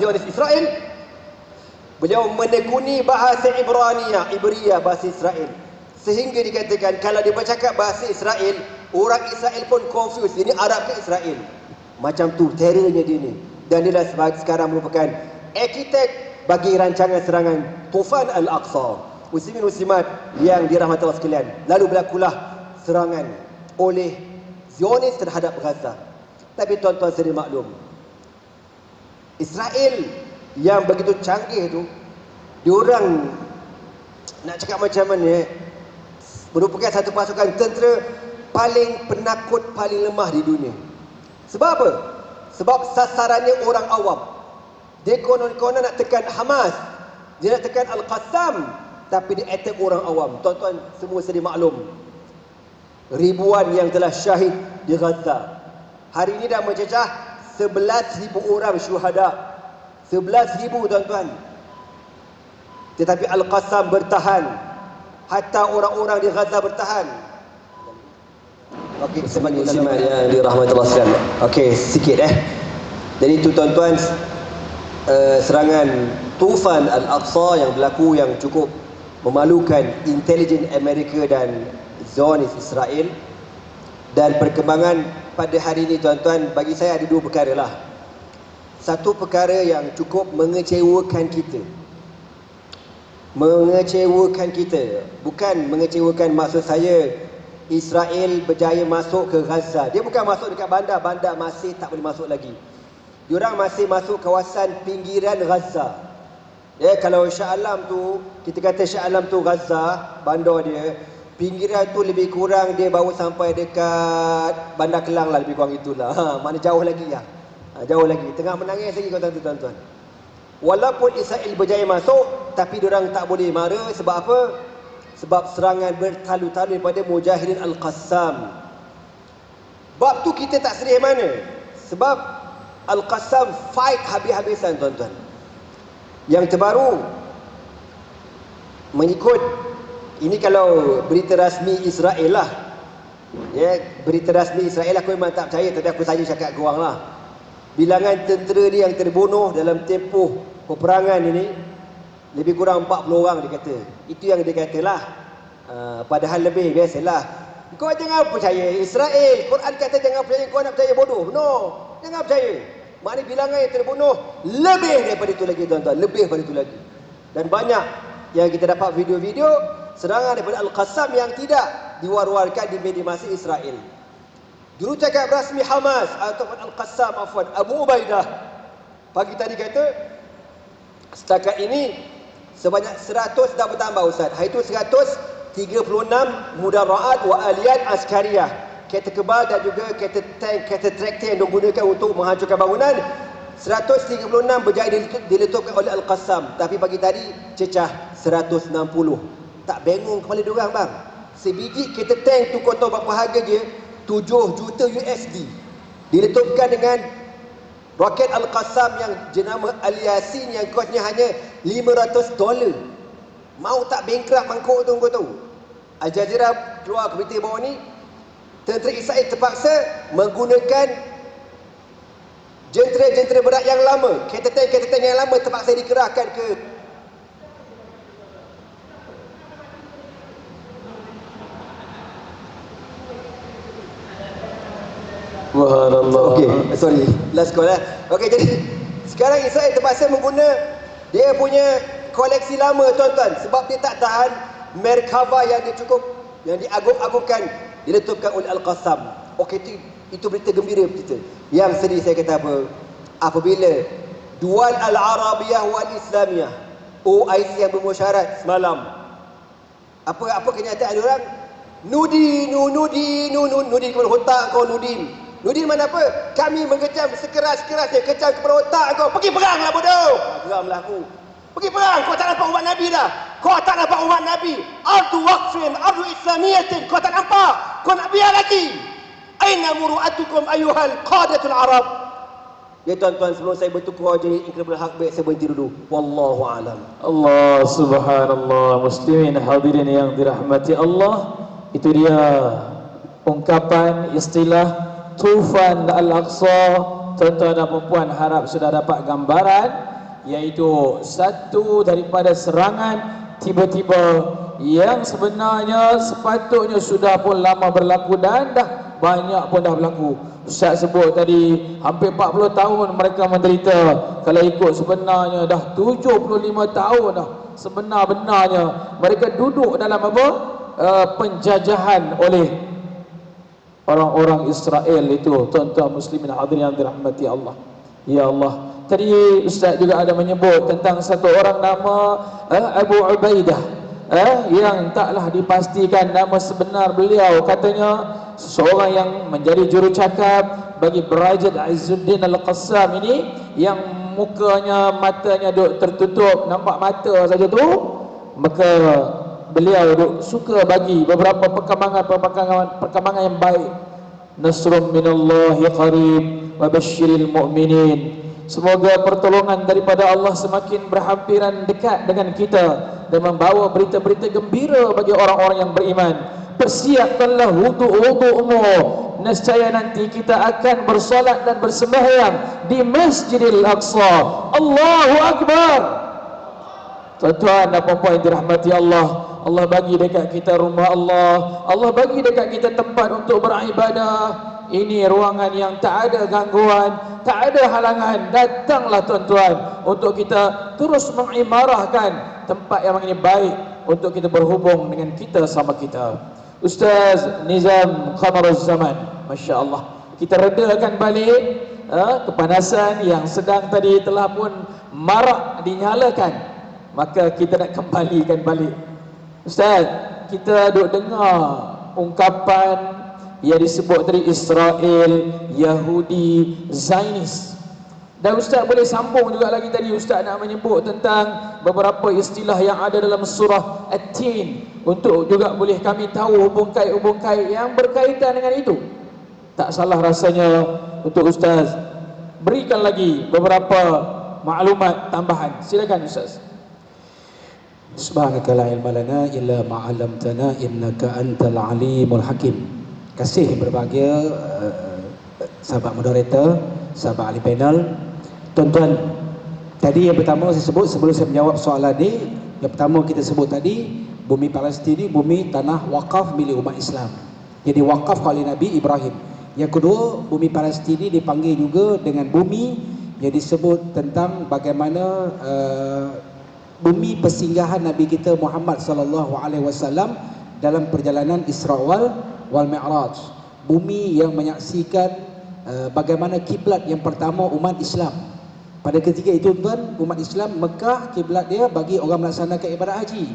Zionis Israel, beliau menekuni bahasa Ibrania bahasa Israel, sehingga dikatakan kalau dia bercakap bahasa Israel, orang Israel pun confused, ini Arab ke Israel. Macam tu terornya dia ni. Dan dia dah sekarang merupakan arkitek bagi rancangan serangan Tufan Al-Aqsa. Muslimin muslimat yang dirahmati Allah sekalian, lalu berlakulah serangan oleh Zionis terhadap Gaza. Tapi tuan-tuan sedia maklum, Israel yang begitu canggih tu, diorang nak cakap macam mana, merupakan satu pasukan tentera paling penakut, paling lemah di dunia. Sebab apa? Sebab sasarannya orang awam. Dia konon-konon nak tekan Hamas, dia nak tekan Al-Qassam, tapi dia attack orang awam. Tuan-tuan semua sedia maklum, ribuan yang telah syahid di Gaza. Hari ini dah mencecah 11,000 orang syuhada. 11,000 tuan-tuan. Tetapi Al-Qassam bertahan. Hatta orang-orang di Gaza bertahan. Okey, sebagai muslimat yang dirahmati Allah sekalian. Okey, sikit Jadi itu tuan-tuan, serangan Tufan Al-Aqsa yang berlaku, yang cukup memalukan intelijen Amerika dan Zionis Israel. Dan perkembangan pada hari ini tuan-tuan, bagi saya ada dua perkara lah. Satu perkara yang cukup mengecewakan kita. Mengecewakan kita. Bukan mengecewakan, maksud saya Israel berjaya masuk ke Gaza. Dia bukan masuk dekat bandar, bandar masih tak boleh masuk lagi. Diorang masih masuk kawasan pinggiran Gaza. Ya, kalau Shah Alam tu, kita kata Shah Alam tu Gaza, bandar dia, pinggiran tu lebih kurang dia baru sampai dekat Bandar Kelang lah, lebih kurang itulah. Mana jauh lagi ya. Jauh lagi. Tengah menangis lagi tuan-tuan. Walaupun Israel berjaya masuk, tapi diorang tak boleh mara. Sebab apa? Sebab serangan bertalu-talu daripada Mujahidin Al-Qassam. Bab tu kita tak sedih mana? Sebab Al-Qassam fight habis-habisan tuan-tuan. Yang terbaru, mengikut, ini kalau berita rasmi Israel lah. Ya, berita rasmi Israel aku memang tak percaya, tapi aku saja cakap korang lah. Bilangan tentera ni yang terbunuh dalam tempoh peperangan ini lebih kurang 40 orang dia kata. Itu yang dia katalah. Padahal lebih, biasalah. Kau jangan percaya Israel. Quran kata jangan percaya, kau nak percaya bodoh. No, jangan percaya. Maknanya bilangan yang terbunuh lebih daripada itu lagi tuan-tuan. Lebih daripada itu lagi. Dan banyak yang kita dapat video-video serangan daripada Al-Qassam yang tidak diwar-warkan di media massa Israel. Juru cakap rasmi Hamas ataupun Al-Qassam, afwan, Abu Ubaidah, pagi tadi kata setakat ini sebanyak 100 dah bertambah Ustaz. Hari itu 136 mudara'at wa aliyat askariyah, kereta kebal dan juga kereta tank, kereta traktor yang digunakan untuk menghancurkan bangunan. 136 berjaya diletupkan oleh Al-Qassam. Tapi pagi tadi cecah 160. Tak bengong kepala diorang bang. Sebiji kereta tank tu kau tahu berapa harga dia? 7 juta USD. Diletupkan dengan roket Al-Qassam yang jenama Al-Yasin yang kosnya hanya $500. Mau tak bankrupt mangkuk tu kau tahu. Al Jazeera keluar ke berita bawah ni, tentera Israel terpaksa menggunakan jentera-jentera berat yang lama. Kereta tank yang lama terpaksa dikerahkan ke Subhanallah. Okey, sorry. Last call lah. Okey, jadi sekarang Israel terpaksa mengguna dia punya koleksi lama tuan-tuan, sebab dia tak tahan Merkava yang dia cukup, yang diagung-agungkan, diletupkan oleh Al-Qassam. Okey, itu berita gembira kita. Yang sedih saya kata apa? Apabila Dual Al-Arabiyah wal Islamiyah, OIC yang bermusyarat semalam, apa kenyataan dia orang? Nudin kepala otak kau, Nudin mana apa? Kami mengecam sekeras-kerasnya, kecam kepala otak kau. Pergi peranglah bodoh. Geramlah aku. Pergi perang, kau tak nampak umat Nabi dah. Kau tak nampak umat Nabi. Ardu waqfin, ardu islamiyatin. Kau tak nampak. Kau nak biar lagi. Aina muru'atukum ayuhal qadatul Arab. Ya tuan-tuan, sebelum saya bertukar jadi Iqribul Haq, baik saya berhenti dulu. Wallahu alam. Allah subhanallah. Muslimin hadirin yang dirahmati Allah, itu dia ungkapan istilah Tufan Al-Aqsa. Tuan-tuan dan puan harap sudah dapat gambaran, iaitu satu daripada serangan tiba-tiba yang sebenarnya sepatutnya sudah pun lama berlaku dan dah banyak pun dah berlaku. Ustaz sebut tadi hampir 40 tahun mereka menderita. Kalau ikut sebenarnya dah 75 tahun dah sebenar-benarnya mereka duduk dalam apa? Penjajahan oleh orang-orang Israel itu. Tuan-tuan muslimin hadirin yang dirahmati Allah. Ya Allah, tadi Ustaz juga ada menyebut tentang satu orang nama Abu Ubaidah, yang taklah dipastikan nama sebenar beliau. Katanya seseorang yang menjadi jurucakap bagi Berajat Izzuddin Al-Qassam ini, yang mukanya, matanya duk tertutup, nampak mata saja tu, maka beliau duk suka bagi beberapa perkembangan yang baik. Nasrun minallahi qarib wa basyiril mu'minin. Semoga pertolongan daripada Allah semakin berhampiran dekat dengan kita dan membawa berita-berita gembira bagi orang-orang yang beriman. Persiapkanlah wudu-wudu'mu, nescaya nanti kita akan bersolat dan bersembahyang di Masjidil Aqsa. Allahu Akbar. Tuan-tuan dan puan-puan yang dirahmati Allah, Allah bagi dekat kita rumah Allah, Allah bagi dekat kita tempat untuk beribadah. Ini ruangan yang tak ada gangguan, tak ada halangan. Datanglah tuan-tuan untuk kita terus mengimarahkan tempat yang ini baik untuk kita berhubung dengan kita sama kita. Ustaz Nizam Qamaruz Zaman, Masya Allah, kita redakan balik kepanasan yang sedang tadi telah pun marak dinyalakan, maka kita nak kembalikan balik. Ustaz, kita duk dengar ungkapan yang disebut tadi Israel, Yahudi, Zionis. Dan Ustaz boleh sambung juga lagi tadi Ustaz nak menyebut tentang beberapa istilah yang ada dalam surah At-Tin, untuk juga boleh kami tahu hubung kait yang berkaitan dengan itu. Tak salah rasanya untuk Ustaz berikan lagi beberapa maklumat tambahan. Silakan Ustaz. Subhanaka la ilma lana illa ma 'allamtana innaka antal alimul hakim. Kasih berbahagia sahabat moderator, sahabat ahli panel. Tuan-tuan, tadi yang pertama saya sebut sebelum saya menjawab soalan ni, yang pertama kita sebut tadi, bumi Palestin ni bumi tanah wakaf milik umat Islam. Jadi wakaf oleh Nabi Ibrahim. Yang kedua, bumi Palestin ni dipanggil juga dengan bumi yang disebut tentang bagaimana bumi persinggahan Nabi kita Muhammad sallallahu alaihi wasallam dalam perjalanan Isra wal Mi'raj. Bumi yang menyaksikan bagaimana kiblat yang pertama umat Islam. Pada ketika itu tuan, umat Islam Mekah kiblat dia bagi orang melaksanakan ibadat haji.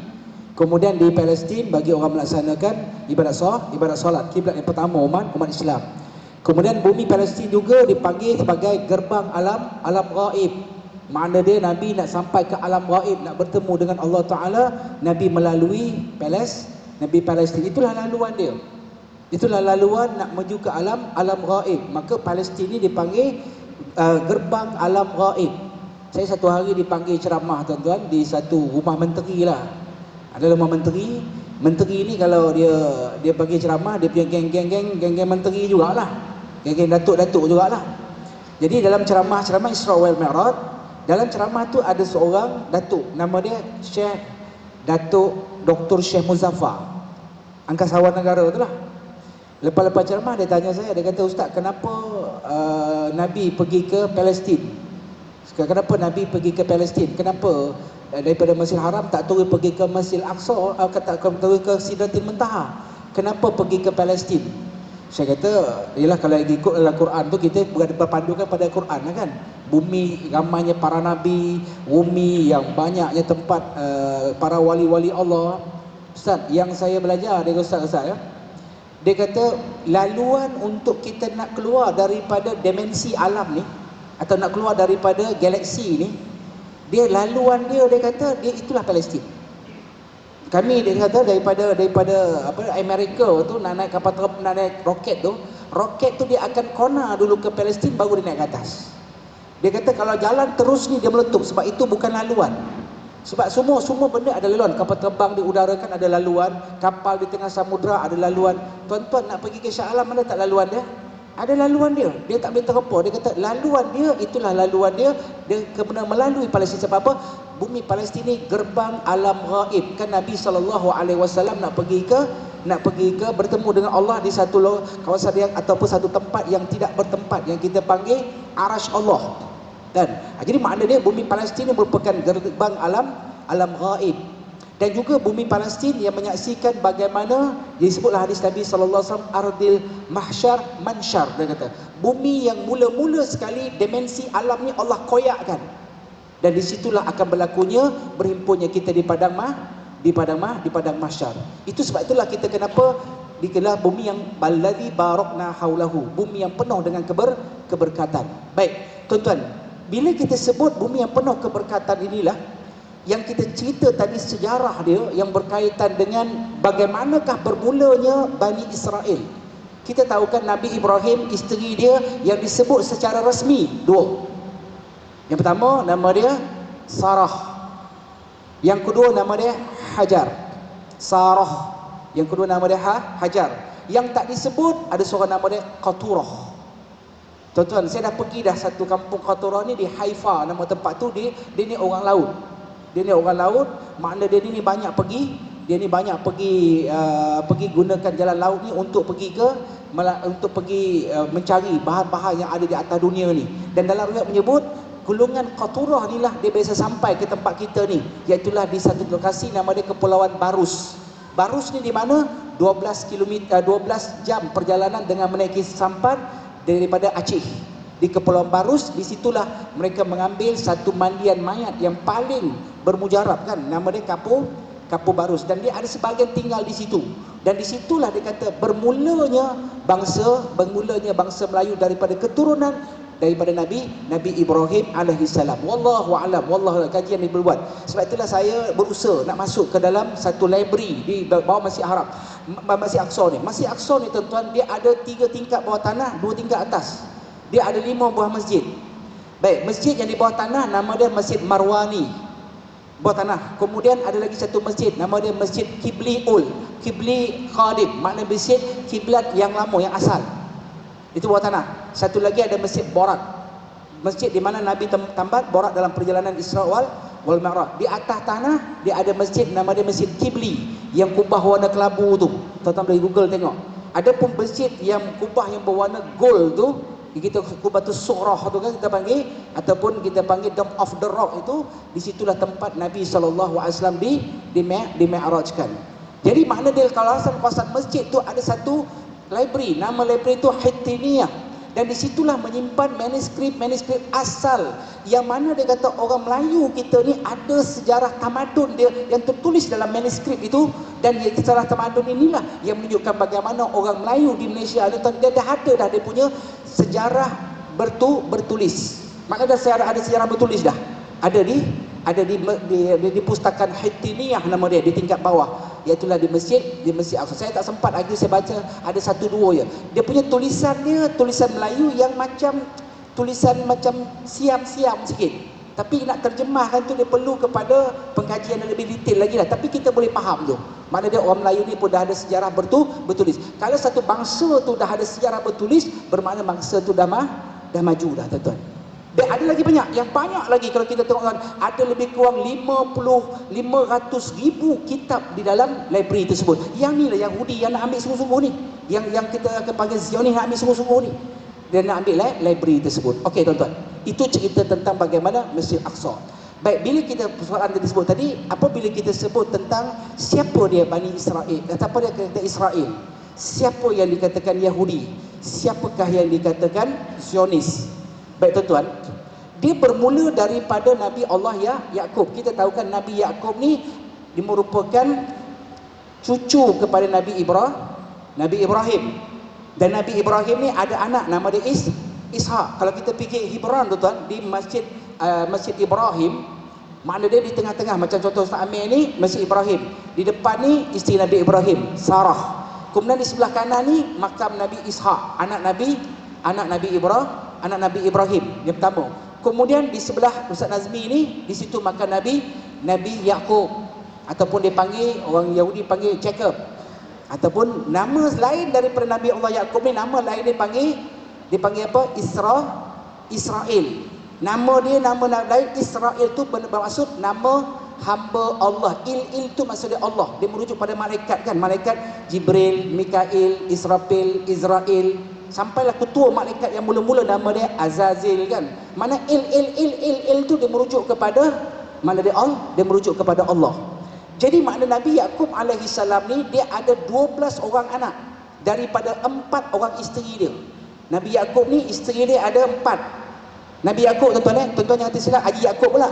Kemudian di Palestin bagi orang melaksanakan ibadat solat, kiblat yang pertama umat Islam. Kemudian bumi Palestin juga dipanggil sebagai gerbang alam gaib. Makna dia Nabi nak sampai ke alam gaib, nak bertemu dengan Allah Ta'ala, Nabi melalui Palestin. Itulah laluan dia. Itulah laluan nak menuju ke alam gaib. Maka Palestin ini dipanggil gerbang alam gaib. Saya satu hari dipanggil ceramah tuan-tuan di satu rumah menteri lah. Ada rumah menteri. Menteri ni kalau dia bagi ceramah, dia punya geng-geng menteri jugalah. Geng-geng datuk-datuk jugalah. Jadi dalam ceramah Isra wal Mi'raj, dalam ceramah tu ada seorang datuk, nama dia Syekh Datuk Dr. Syekh Muzaffar, angkasawan negara tu lah. Lepas-lepas ceramah dia tanya saya, dia kata, Ustaz, kenapa Nabi pergi ke Palestin? Kenapa Nabi pergi ke Palestin? Kenapa daripada Masjid Haram tak turun pergi ke Masjid Al-Aqsa, tak turun ke Sidratul Muntaha? Kenapa pergi ke Palestin? Saya kata, yalah kalau ikut dalam Quran tu kita berpandukan pada Quran lah kan. Bumi ramainya para nabi, bumi yang banyaknya tempat para wali-wali Allah. Ustaz, yang saya belajar dari Ustaz ya, dia kata laluan untuk kita nak keluar daripada dimensi alam ni, atau nak keluar daripada galaksi ni, Dia laluan dia kata dia itulah Palestin. Kami dia kata daripada apa Amerika tu nak naik kapal terbang, nak naik roket tu dia akan kona dulu ke Palestin baru dia naik ke atas. Dia kata kalau jalan terus ni dia meletup sebab itu bukan laluan. Sebab semua benda ada laluan. Kapal terbang di udara kan ada laluan, kapal di tengah samudra ada laluan. Tuan-tuan nak pergi ke Shah Alam mana tak laluan dia? Ada laluan dia. Dia tak boleh terlepas. Dia kata laluan dia itulah laluan dia. Dia kena melalui Palestin. Sebab apa? Bumi Palestin ni gerbang alam gaib. Kan Nabi SAW nak pergi ke bertemu dengan Allah di satu kawasan yang ataupun satu tempat yang tidak bertempat yang kita panggil Arash Allah. Dan jadi makna dia bumi Palestin ini merupakan gerbang alam gaib. Dan juga bumi Palestin yang menyaksikan bagaimana disebutlah hadis Nabi SAW ardil mahsyar mansyar, dia kata bumi yang mula-mula sekali dimensi alam ni Allah koyakkan, dan disitulah akan berlakunya berhimpunnya kita di padang mahsyar. Itu sebab itulah kita kenapa dikenal bumi yang balladzi barakna haulahu, bumi yang penuh dengan keberkatan. Baik tuan-tuan, bila kita sebut bumi yang penuh keberkatan inilah yang kita cerita tadi sejarah dia yang berkaitan dengan bagaimanakah bermulanya Bani Israel. Kita tahu kan Nabi Ibrahim, isteri dia yang disebut secara rasmi dua. Yang pertama nama dia Sarah. Yang kedua nama dia Hajar. Sarah. Yang kedua nama dia Hajar. Yang tak disebut ada seorang nama dia Qaturah. Tuan-tuan, saya dah pergi dah satu kampung Qaturah ni di Haifa, nama tempat tu. Dia ni orang laut. Dia ni orang laut, makna dia ni banyak pergi. Dia ni banyak pergi gunakan jalan laut ni untuk pergi mencari bahan-bahan yang ada di atas dunia ni. Dan dalam riwayat menyebut golongan Qaturah ni lah dia biasa sampai ke tempat kita ni, iaitulah di satu lokasi nama dia Kepulauan Barus. Barus ni di mana 12 jam perjalanan dengan menaiki sampan daripada Aceh. Di Kepulauan Barus, disitulah mereka mengambil satu mandian mayat yang paling bermujarab kan, nama dia Kapur Barus, dan dia ada sebahagian tinggal di situ. Dan disitulah dia kata bermulanya bangsa Melayu daripada keturunan daripada Nabi Ibrahim alaihissalam. Wallahu alam, wallahu kajian ni berbuat. Sebab itulah saya berusaha nak masuk ke dalam satu library di bawah Masjid Haram, Masjid Aqsa ni. Masjid Aqsa ni tuan-tuan, dia ada 3 tingkat bawah tanah, 2 tingkat atas. Dia ada 5 buah masjid. Baik, masjid yang di bawah tanah nama dia Masjid Marwani, bawah tanah. Kemudian ada lagi satu masjid nama dia Masjid Qibli Qadim, makna masjid kiblat yang lama, yang asal. Itu bawah tanah. Satu lagi ada Masjid Borak, masjid di mana Nabi tambat Borak dalam perjalanan Isra wal Mi'raj. Di atas tanah dia ada masjid nama dia Masjid Qibli yang kubah warna kelabu tu. Tuan-tuan boleh Google tengok. Ada pun masjid yang kubah yang berwarna gold tu, kita Kubatus Surah tu kan kita panggil, ataupun kita panggil Dome of the Rock, itu disitulah tempat Nabi SAW di Mi'rajkan. Jadi makna dia kawasan masjid tu ada satu library, nama library tu Hittiniyah, dan disitulah menyimpan manuskrip asal yang mana dia kata orang Melayu kita ni ada sejarah tamadun dia yang tertulis dalam manuskrip itu. Dan sejarah tamadun inilah yang menunjukkan bagaimana orang Melayu di Malaysia dia dah ada dia punya sejarah bertulis. Maknanya ada sejarah bertulis dah. Ada di pustakaan Hittiniyah nama dia di tingkat bawah, iaitulah di masjid Aqsa. Saya tak sempat lagi saya baca, ada 1-2 je. Dia punya tulisan Melayu yang macam tulisan macam siam-siam sikit. Tapi nak terjemahkan tu dia perlu kepada pengkajian yang lebih detail lagi lah. Tapi kita boleh faham tu. Mana dia orang Melayu ni pun dah ada sejarah bertulis. Kalau satu bangsa tu dah ada sejarah bertulis, bermakna bangsa tu dah maju dah tuan-tuan. Dan ada lagi banyak, yang banyak lagi kalau kita tengok kan, ada lebih kurang 500,000 kitab di dalam library tersebut. Yang ni lah Yahudi yang nak ambil sungguh-sungguh ni. Yang kita akan panggil Zionis nak ambil sungguh-sungguh ni. Dia nak ambil library tersebut. Okey tuan-tuan, itu cerita tentang bagaimana Masjid Aqsa. Baik, bila kita persoalan yang disebut tadi, apabila kita sebut tentang siapa dia Bani Israel, siapa dia kata Israel, siapa yang dikatakan Yahudi, siapakah yang dikatakan Zionis. Baik tuan-tuan, dia bermula daripada Nabi Allah Yaqub. Kita tahu kan Nabi Yaqub ni dia merupakan cucu kepada Nabi Ibrahim. Dan Nabi Ibrahim ni ada anak nama dia Ishak. Kalau kita fikir Hebron tuan-tuan, di Masjid Ibrahim, Makna dia di tengah-tengah. Macam contoh Ustaz Amir ni Masjid Ibrahim, di depan ni isteri Nabi Ibrahim, Sarah. Kemudian di sebelah kanan ni makam Nabi Ishak, anak Nabi Ibrahim yang pertama. Kemudian di sebelah Ustaz Nazmi ni, di situ makam Nabi Yaqub, ataupun dipanggil, orang Yahudi panggil Jacob, ataupun nama lain daripada Nabi Allah Yaqub ni, nama lain dipanggil apa? Israel. Nama lain Israel tu bermaksud nama hamba Allah. Il tu maksudnya Allah. Dia merujuk pada malaikat kan, malaikat Jibril, Mikail, Israfil, Israel. Sampailah ketua malaikat yang mula-mula nama dia Azazil kan. Mana il tu dia merujuk kepada mana dia Allah, dia merujuk kepada Allah. Jadi makna Nabi Yaqub alaihi salam ni dia ada 12 orang anak daripada 4 orang isteri dia. Nabi Yaqub ni isteri dia ada 4. Nabi Yaqub tuan-tuan jangan tersilap Haji Yaqub pula.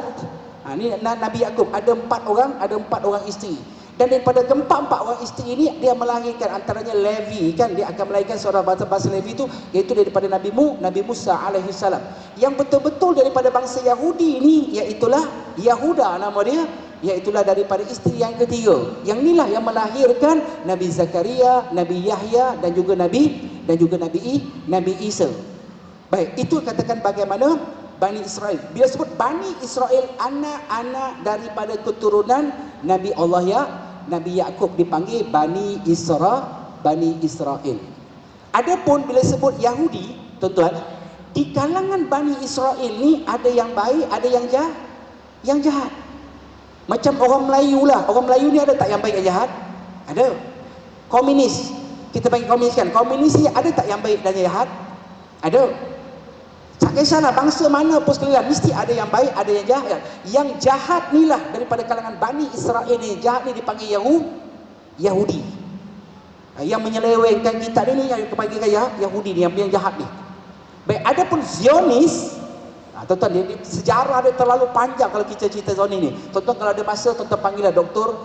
Ni Nabi Yaqub ada 4 orang isteri. Dan daripada keempat orang isteri ni dia melahirkan antaranya Levi kan, dia akan melahirkan seorang bangsa Levi tu, iaitu daripada Nabi Musa alaihi salam. Yang betul-betul daripada bangsa Yahudi ni iaitulah Yahuda nama dia, iaitulah daripada isteri yang ketiga. Yang inilah yang melahirkan Nabi Zakaria, Nabi Yahya dan juga Nabi Isa. Baik, itu katakan bagaimana Bani Israel. Bila sebut Bani Israel, anak-anak daripada keturunan Nabi Allah ya, Nabi Yaqub dipanggil Bani Israel. Adapun bila sebut Yahudi, tuan-tuan, di kalangan Bani Israel ni ada yang baik, ada yang jahat. Macam orang Melayu lah. Orang Melayu ni ada tak yang baik, yang jahat? Ada. Komunis, kita panggil komunis kan. Komunis ni ada tak yang baik dan yang jahat? Ada. Tak kisahlah bangsa mana pun sekalian, mesti ada yang baik, ada yang jahat. Yang jahat ni lah daripada kalangan Bani Israel ni. Jahat ni dipanggil Yahudi. Yang menyelewengkan kitab ni yang dipanggil Yahudi ni, yang jahat ni. Baik, adapun Zionis, tuan-tuan, sejarah dia terlalu panjang kalau kita cerita Zionis ni. Tuan-tuan kalau ada masa, tuan-tuan panggillah Dr.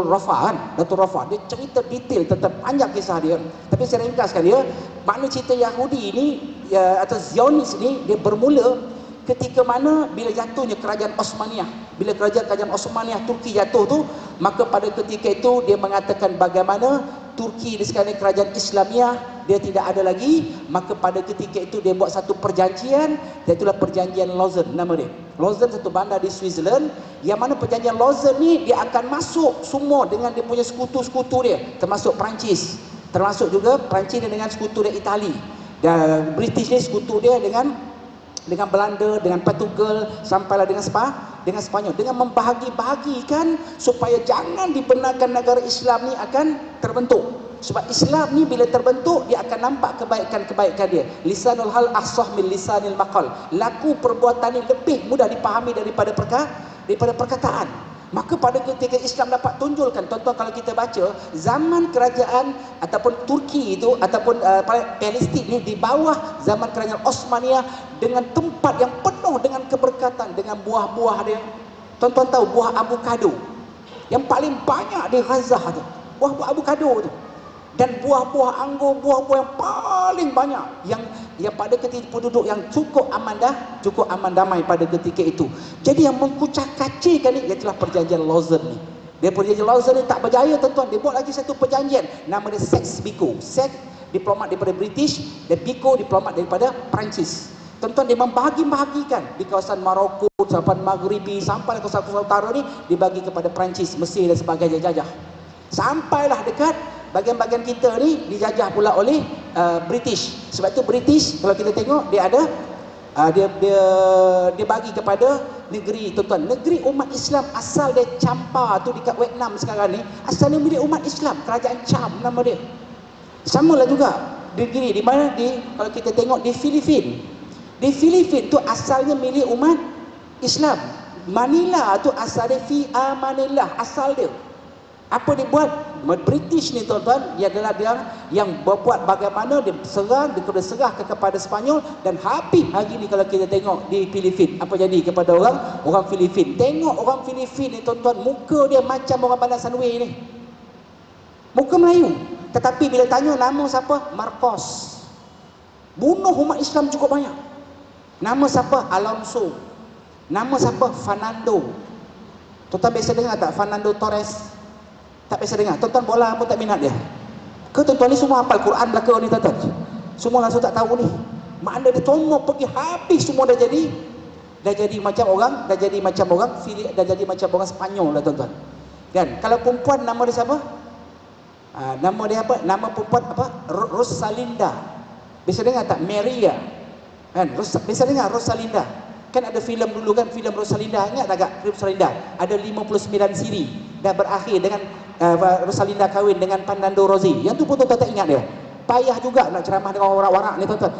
Rafa kan. Dr. Rafa dia cerita detail tentang panjang kisah dia. Tapi saya ringkaskan dia. Makna cerita Yahudi ni atau Zionis ni, dia bermula ketika mana bila jatuhnya kerajaan Osmaniyah. Bila kerajaan Osmaniyah Turki jatuh tu, maka pada ketika itu dia mengatakan bagaimana Turki di sekarang kerajaan Islamiah dia tidak ada lagi. Maka pada ketika itu dia buat satu perjanjian, iaitulah perjanjian Lausanne nama dia. Lausanne satu bandar di Switzerland, yang mana perjanjian Lausanne ni dia akan masuk semua dengan dia punya sekutu-sekutu dia, termasuk Perancis, termasuk juga Perancis dengan sekutu dia Itali, dan British ni sekutu dia dengan Belanda, dengan Portugal, sampailah dengan Spanyol, dengan membahagi-bahagikan supaya jangan dibenarkan negara Islam ni akan terbentuk. Sebab Islam ni bila terbentuk, dia akan nampak kebaikan-kebaikan dia. Lisanul hal ahsah min lisanil maqal. Laku perbuatan ni lebih mudah dipahami daripada perkataan. Maka pada ketika Islam dapat tunjulkan, tuan-tuan kalau kita baca zaman kerajaan ataupun Turki itu ataupun Palestin ni di bawah zaman kerajaan Osmaniyah, dengan tempat yang penuh dengan keberkatan, dengan buah-buah dia. Tuan-tuan tahu buah avokado yang paling banyak di Gaza tu, buah-buah avokado tu. Dan buah-buah anggur, buah-buah yang paling banyak yang pada ketika penduduk yang cukup aman damai pada ketika itu. Jadi yang mengkucak-kacirkan ni ialah perjanjian Lausanne ni. Dia perjanjian Lausanne ni tak berjaya, tuan-tuan. Dia buat lagi satu perjanjian, nama dia Sykes-Picot. Sykes diplomat daripada British dan Picot diplomat daripada Perancis. Tuan-tuan, dia membahagi-bahagikan di kawasan Maroko, sampai Maghribi, sampai ke kawasan utara ni dibagi kepada Perancis, Mesir dan sebagainya jajah. Sampailah dekat bahagian-bahagian kita ni dijajah pula oleh British. Sebab tu British kalau kita tengok dia ada dia bagi kepada negeri, tuan-tuan, negeri umat Islam asal dia Champa tu dekat Vietnam sekarang ni, asalnya milik umat Islam, kerajaan Cham nama dia. Samalah juga negeri di mana kalau kita tengok di Filipin. Di Filipin tu asalnya milik umat Islam. Manila tu asal dia fi amanillah, asal dia. Apa dia buat? British ni, tuan-tuan, dia adalah dia yang berbuat bagaimana dia serahkan kepada Spanyol. Dan habis hari ni kalau kita tengok di Filipin, apa jadi kepada orang Filipin? Tengok orang Filipin ni, tuan-tuan, muka dia macam orang Bandar Sunway ni, muka Melayu. Tetapi bila tanya nama siapa, Marcos, bunuh umat Islam cukup banyak. Nama siapa, Alonso. Nama siapa? Fernando. Tuan-tuan biasa dengar tak Fernando Torres? Tak biasa dengar. Tuan-tuan bola pun tak minat dia. Ke tuan-tuan ni semua hafal Quran belaka ni tuan-tuan? Semua langsung tak tahu ni. Makna dia semua pergi habis, semua dah jadi macam orang, dah jadi macam orang Spanyol lah tuan-tuan. Kan? Kalau perempuan nama dia siapa? Nama dia apa? Nama perempuan apa? Rosalinda. Biasa dengar tak? Maria. Kan? Biasa dengar Rosalinda. Kan ada filem dulu kan, filem Rosalinda. Ingat tak filem Rosalinda? Ada 59 siri. Dah berakhir dengan Rosalinda kahwin dengan Fernando Rossi. Yang tu pun tuan-tuan tak ingat dia. Payah juga nak ceramah dengan warak-warak ni tuan-tuan.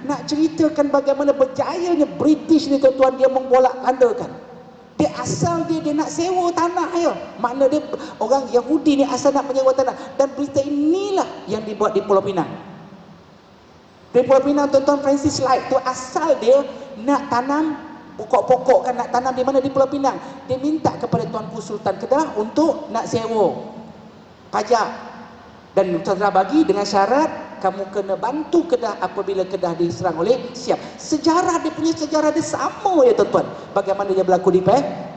Nak ceritakan bagaimana berjayanya British ni tuan-tuan, dia membolak-bandakan. Dia asal dia nak sewa tanah ya. Makna dia orang Yahudi ni asal nak menyewa tanah, dan berita inilah yang dibuat di Pulau Pinang. Di Pulau Pinang tuan-tuan, Francis Light tu asal dia nak tanam pokok-pokok kan, nak tanam di mana? Di Pulau Pinang. Dia minta kepada Tuanku Sultan Kedah untuk nak sewa pajak, dan Tuan bagi dengan syarat kamu kena bantu Kedah apabila Kedah diserang oleh siap. Sejarah dia punya sejarah dia sama ya tuan-tuan, bagaimana dia berlaku di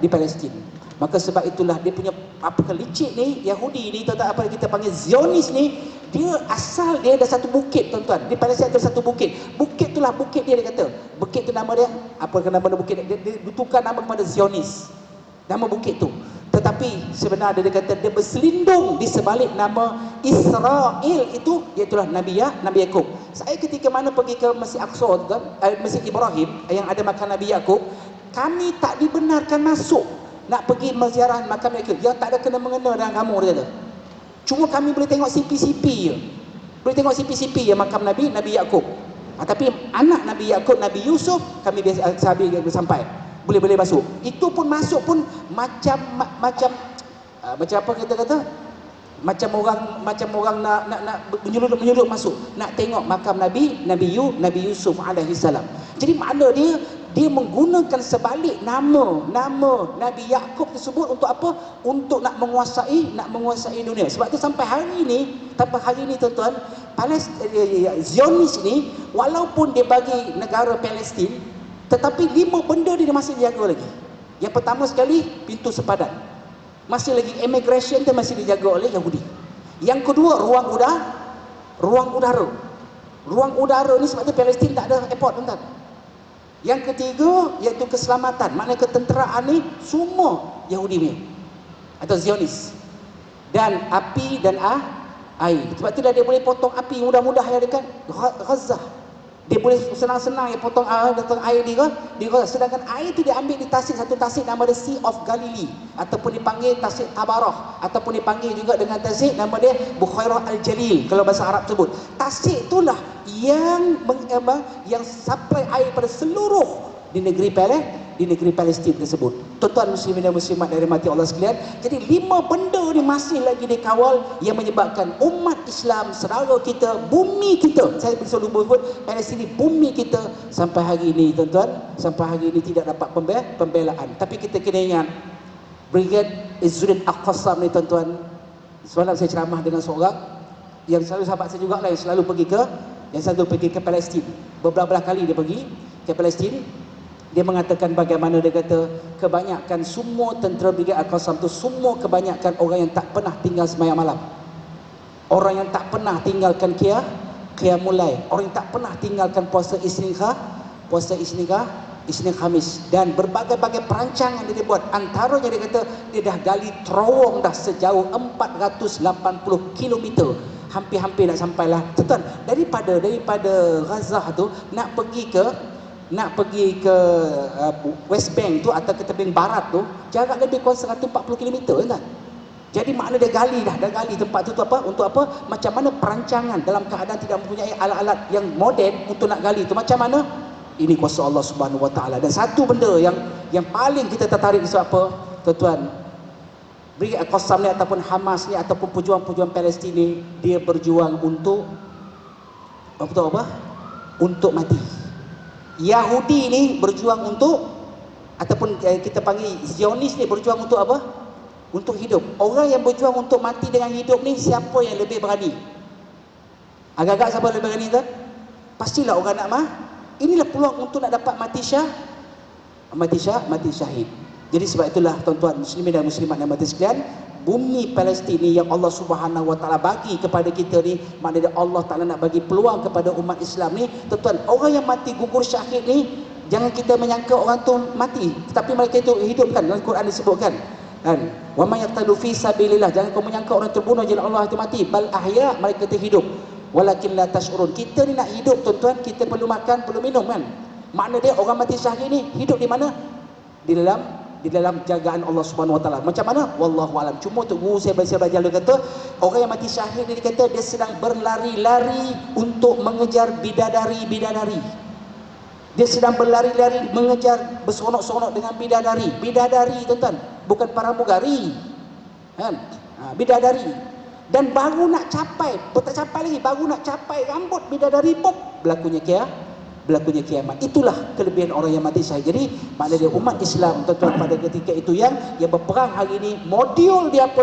Palestin. Maka sebab itulah dia punya apa licik ni Yahudi ni tuan-tuan, apa kita panggil Zionis ni, dia asal dia ada satu bukit tuan-tuan. Di Palestin ada satu bukit. Bukit itulah bukit dia kata. Bukit tu nama dia apa, nama bukit dia tukar nama kepada Zionis. Nama bukit tu. Tetapi sebenarnya dia kata dia berselindung di sebalik nama Israel itu, iaitulah Nabi Yakub. Saya ketika mana pergi ke Masjid Aqsa kan, Masjid Ibrahim yang ada makam Nabi Yakub, kami tak dibenarkan masuk nak pergi menziarah makam Yakub. Yang tak ada kena-mengena dengan kamu, dia kata. Cuma kami boleh tengok CP-CP je. Boleh tengok CP-CP je makam Nabi Yakub. Tapi anak Nabi Yakub, Nabi Yusuf, kami biasa sahabat sampai. Boleh masuk. Itu pun masuk pun macam apa kita kata? Macam orang nak menyulut masuk, nak tengok makam Nabi Yusuf alaihi salam. Jadi makna dia menggunakan sebalik nama Nabi Yakub tersebut untuk apa? Untuk nak menguasai dunia. Sebab tu sampai hari ni tuan-tuan, Zionis ni walaupun dia bagi negara Palestin, tetapi 5 benda dia masih dijaga lagi. Yang pertama sekali, pintu sepadan. Masih lagi immigration dia masih dijaga oleh Yahudi. Yang kedua, ruang udara. Ruang udara ni sebabnya Palestin tak ada airport tuan-tuan. Yang ketiga iaitu keselamatan. Maknanya ketenteraan ni semua Yahudi ni atau Zionis. Dan api dan air. Sebab itulah dia boleh potong api mudah-mudah ya dekat Gaza. Dia boleh senang-senang potong air di Gaza. Sedangkan air tu dia ambil di satu tasik nama dia Sea of Galilee, ataupun dipanggil tasik Tabarah, ataupun dipanggil juga dengan tasik nama dia Bukhairah Al-Jalil kalau bahasa Arab sebut. Tasik itulah yang supply air pada seluruh di negeri Palestin tersebut. Tuan-tuan muslimin dan muslimat dari mati Allah sekalian, jadi 5 benda ni masih lagi dikawal yang menyebabkan umat Islam, saudara kita, bumi kita, saya selalu sebut Palestin ni bumi kita, sampai hari ini tuan-tuan, sampai hari ini tidak dapat pembelaan. Tapi kita kena ingat Brigade Izzuddin Al-Qassam ni tuan-tuan, semalam saya ceramah dengan seorang yang selalu sahabat saya juga lah, yang selalu pergi ke Palestin. Beberapa kali dia pergi ke Palestin. Dia mengatakan bagaimana dia kata kebanyakan semua tentera Brigade Al-Qassam tu semua kebanyakan orang yang tak pernah tinggal sembahyang malam. Orang yang tak pernah tinggalkan qiyamul lail. Orang yang tak pernah tinggalkan puasa Isnin Khamis, dan berbagai-bagai perancangan yang dia buat. Antaranya dia kata dia dah gali terowong dah sejauh 480 km. Hampir-hampir nak sampailah. Tuan, daripada Gaza tu nak pergi ke West Bank tu atau ke tebing barat tu jarak lebih kurang 140 km kan. Jadi makna dia gali tempat tu apa, untuk apa, macam mana perancangan dalam keadaan tidak mempunyai alat-alat yang moden untuk nak gali tu macam mana. Ini kuasa Allah Subhanahu Wa Taala. Dan satu benda yang paling kita tertarik sebab apa tuan-tuan, Brigade Al-Qassam ni ataupun Hamas ni ataupun pejuang-pejuang Palestin ni, dia berjuang untuk untuk mati. Yahudi ni berjuang untuk, ataupun kita panggil Zionis ni berjuang untuk apa? Untuk hidup. Orang yang berjuang untuk mati dengan hidup ni, siapa yang lebih berani? Agak-agak siapa lebih berani tuan? Pastilah orang nak Inilah peluang untuk nak dapat mati mati syahid. Jadi sebab itulah tuan-tuan muslimin dan muslimat yang mati sekalian, bumi Palestin ni yang Allah Subhanahu Wa Taala bagi kepada kita ni, maknanya Allah Taala nak bagi peluang kepada umat Islam ni. Tuan-tuan, orang yang mati gugur syahid ni, jangan kita menyangka orang tu mati, tetapi mereka itu hidup kan. Dalam Quran disebutkan kan, wa may yaqtalu fi sabilillah, jangan kau menyangka orang terbunuh jalan Allah itu mati, bal ahya, mereka itu hidup, walakin la tash'urun. Kita ni nak hidup tuan-tuan, kita perlu makan, perlu minum kan. Makna dia orang mati syahid ni hidup di mana? Di dalam jagaan Allah Subhanahu Wa Taala. Macam mana? Wallahu alam. Cuma untuk guru saya belajar dia kata, orang yang mati syahid ni, dia kata dia sedang berlari-lari untuk mengejar bidadari. Dia sedang berlari-lari mengejar, berseronok-seronok dengan bidadari tuan-tuan, bukan pramugari kan. Bidadari. Dan baru nak capai, tak capai lagi, baru nak capai rambut bidadari, pop, berlakunya kiamat. Itulah kelebihan orang yang mati syahid. Jadi maknanya umat Islam tuan-tuan pada ketika itu yang berperang hari ini, modul dia apa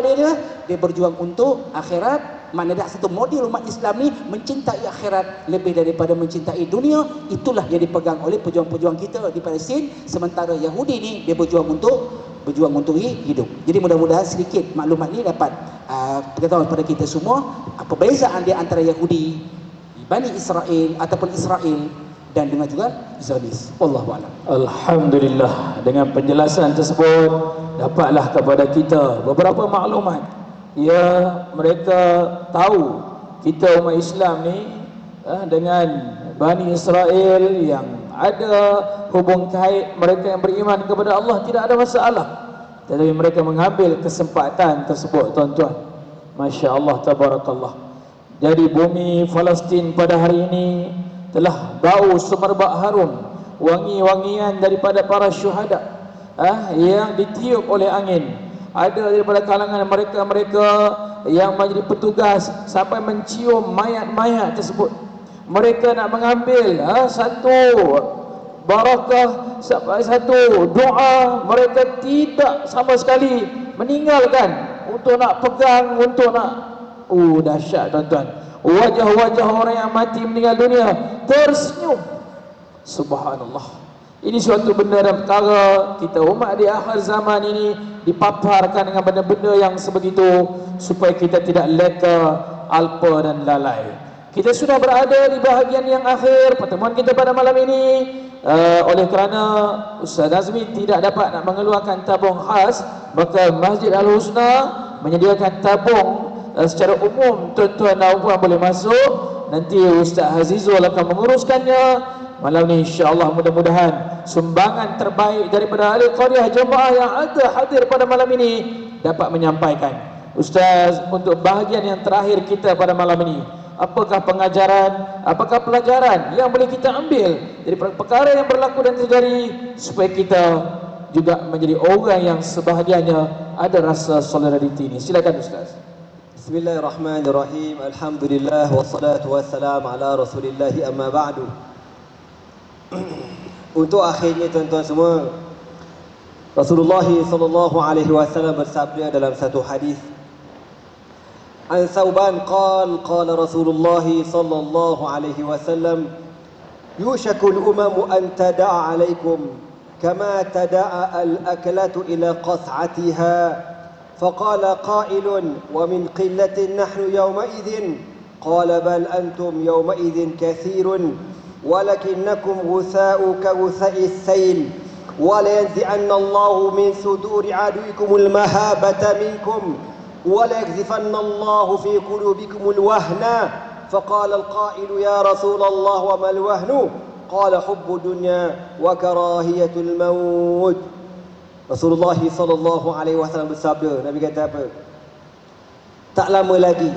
dia berjuang untuk akhirat. Maknanya satu modul umat Islam ni mencintai akhirat lebih daripada mencintai dunia. Itulah yang dipegang oleh pejuang-pejuang kita di Palestin. Sementara Yahudi ni dia berjuang untuk hidup. Jadi mudah-mudahan sedikit maklumat ni dapat pengetahuan pada kita semua apa perbezaan dia antara Yahudi, Bani Israel ataupun Israel dan dengan juga Zionis. Wallahu a'lam. Alhamdulillah, dengan penjelasan tersebut dapatlah kepada kita beberapa maklumat. Ya, mereka tahu kita umat Islam ni dengan Bani Israel yang ada hubung kait, mereka yang beriman kepada Allah tidak ada masalah. Tetapi mereka mengambil kesempatan tersebut tuan-tuan. Masya Allah, tabarakallah. Jadi bumi Palestin pada hari ini telah bau semerbak harum, wangi-wangian daripada para syuhada yang ditiup oleh angin. Ada daripada kalangan mereka yang menjadi petugas sampai mencium mayat-mayat tersebut. Mereka nak mengambil satu barakah, satu doa. Mereka tidak sama sekali meninggalkan untuk nak pegang, untuk nak dahsyat tuan-tuan. Wajah-wajah orang yang mati meninggal dunia tersenyum. Subhanallah. Ini suatu benda dan perkara kita umat di akhir zaman ini dipaparkan dengan benda-benda yang sebegitu supaya kita tidak leka, alpa dan lalai. Kita sudah berada di bahagian yang akhir pertemuan kita pada malam ini. Oleh kerana Ustaz Azmi tidak dapat nak mengeluarkan tabung khas, maka Masjid Al-Husna menyediakan tabung secara umum. Tuan-tuan dan puan boleh masuk. Nanti Ustaz Azizul akan menguruskannya. Malam ni insya-Allah mudah-mudahan sumbangan terbaik daripada ahli qaryah jemaah yang ada hadir pada malam ini dapat menyampaikan. Ustaz, untuk bahagian yang terakhir kita pada malam ini, apakah pengajaran, apakah pelajaran yang boleh kita ambil dari perkara yang berlaku dan terjadi supaya kita juga menjadi orang yang sebahagiannya ada rasa solidariti ini. Silakan Ustaz. Bismillahirrahmanirrahim. Alhamdulillah wassalatu wassalamu ala Rasulillah, amma ba'du. Untuk akhirnya tuan-tuan semua, Rasulullah sallallahu alaihi wasallam bersabda dalam satu hadis, An Thawban qala Rasulullah sallallahu alaihi wasallam, yushakul umamu an tada'a alaikum kama tada'a al-aklatu ila qas'atiha. فقال قائل ومن قلة نحن يومئذ قال بل أنتم يومئذ كثير ولكنكم غثاء كغثاء السيل ولينزعن الله من صدور عدوكم المهابة منكم وليقذفن الله في قلوبكم الوهن. فقال القائل يا رسول الله وما الوهن؟ قال حب الدنيا وكراهية الموت. Rasulullah sallallahu alaihi wasallam bersabda, Nabi kata apa? Tak lama lagi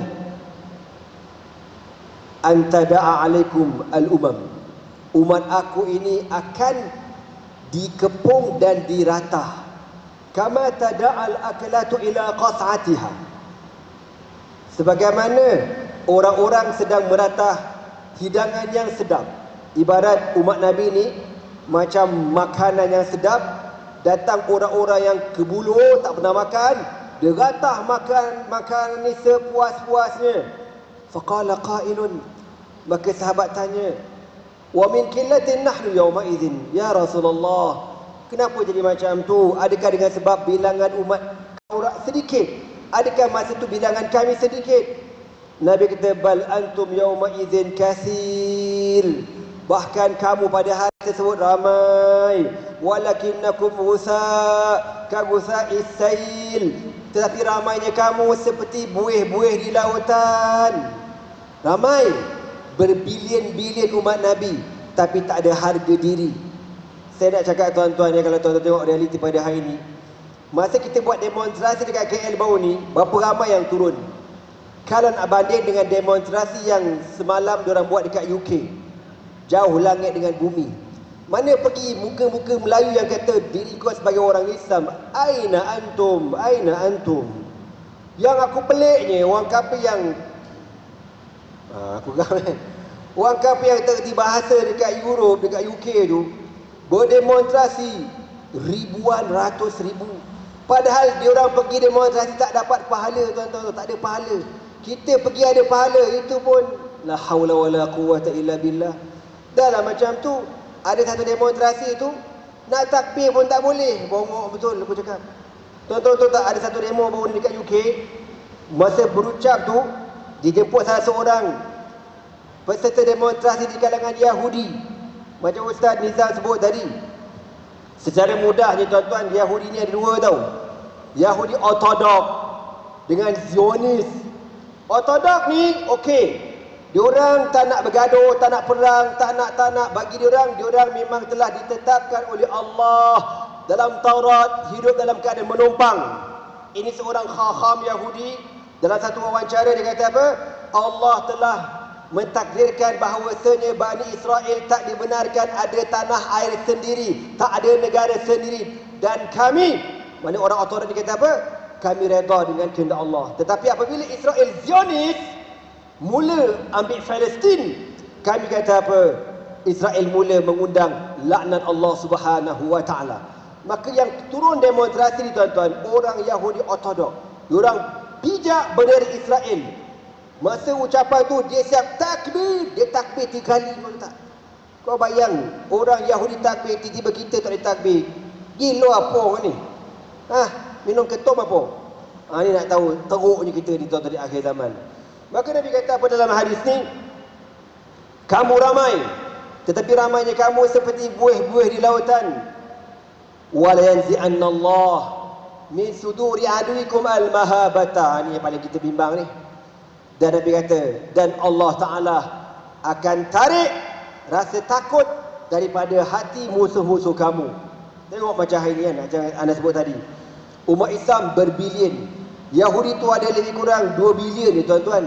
antada'a alaikum al-umam, umat aku ini akan dikepung dan dirata, kama tada'al aklatu ila qas'atiha, sebagaimana orang-orang sedang meratah hidangan yang sedap. Ibarat umat Nabi ni macam makanan yang sedap, datang orang-orang yang kebulu tak pernah makan, dia ratah makan ni sepuas-puasnya. Faqala qailun, maka sahabat tanya, wa min qillatin nahnu yawma idzin ya Rasulullah, Kenapa jadi macam tu? Adakah dengan sebab bilangan umat orang sedikit? Adakah masa tu bilangan kami sedikit? Nabi kata, bal antum yawma idzin katsir. Bahkan kamu pada hari tersebut ramai. Walakinnakum ghusa ka ghusa'is sail. Tetapi ramainya kamu seperti buih-buih di lautan. Ramai, berbilion-bilion umat Nabi, tapi tak ada harga diri. Saya nak cakap tuan-tuan ya, kalau tuan-tuan tengok realiti pada hari ini, masa kita buat demonstrasi dekat KL baru ni, berapa ramai yang turun? Kalau nak banding dengan demonstrasi yang semalam diorang buat dekat UK, jauh langit dengan bumi. Mana pergi muka-muka Melayu yang kata diri kau sebagai orang Islam? Aina antum? Aina antum? Yang aku peliknya, orang kafir yang orang kafir yang terti bahasa dekat Europe, dekat UK tu, berdemonstrasi ribuan, ratus ribu. Padahal diorang pergi demonstrasi tak dapat pahala, tuan-tuan, tak ada pahala. Kita pergi ada pahala, itu pun la haula wala quwwata illa billah. Dah lah macam tu. Ada satu demonstrasi tu, nak takbir pun tak boleh. Bongok betul aku cakap. Tuan-tuan tak, ada satu demo baru ni dekat UK. Masa berucap tu, dijemput salah seorang peserta demonstrasi di kalangan Yahudi. Macam Ustaz Nizam sebut tadi. Secara mudahnya tuan-tuan, Yahudi ni ada dua tau. Yahudi Ortodok dengan Zionis. Ortodok ni okey, diorang tak nak bergaduh, tak nak perang, tak nak. Bagi diorang memang telah ditetapkan oleh Allah dalam Taurat hidup dalam keadaan menumpang. Ini seorang khaham Yahudi, dalam satu wawancara dia kata apa? Allah telah mentakdirkan bahawasanya Bani Israel tak dibenarkan ada tanah air sendiri, tak ada negara sendiri, dan kami, mana orang Ortodok dia kata apa? Kami redha dengan kehendak Allah. Tetapi apabila Israel Zionis mula ambil Palestin, kami kata apa? Israel mula mengundang laknat Allah Subhanahu wa taala. Maka yang turun demonstrasi ni tuan-tuan, orang Yahudi Ortodok. Diorang pijak bendera Israel. Masa ucapan tu dia siap takbir, dia takbir 3 kali pun tak. Kau bayang orang Yahudi takbir, tiba-tiba kita tak boleh takbir. Gila apa orang ni? Minum ketum apa? Ni nak tahu teruknya kita ni tuan-tuan di akhir zaman. Maka Nabi kata apa dalam hadis ni? Kamu ramai, tetapi ramainya kamu seperti buih-buih di lautan. Wala yanzi'anna Allah min suduri aduikum al-mahabata. Ni yang paling kita bimbang ni. Dan Nabi kata, dan Allah Ta'ala akan tarik rasa takut daripada hati musuh-musuh kamu. Tengok macam hari ni kan, macam anda sebut tadi. Umat Islam berbilion. Yahudi tu ada lebih kurang 2 bilion ni tuan-tuan.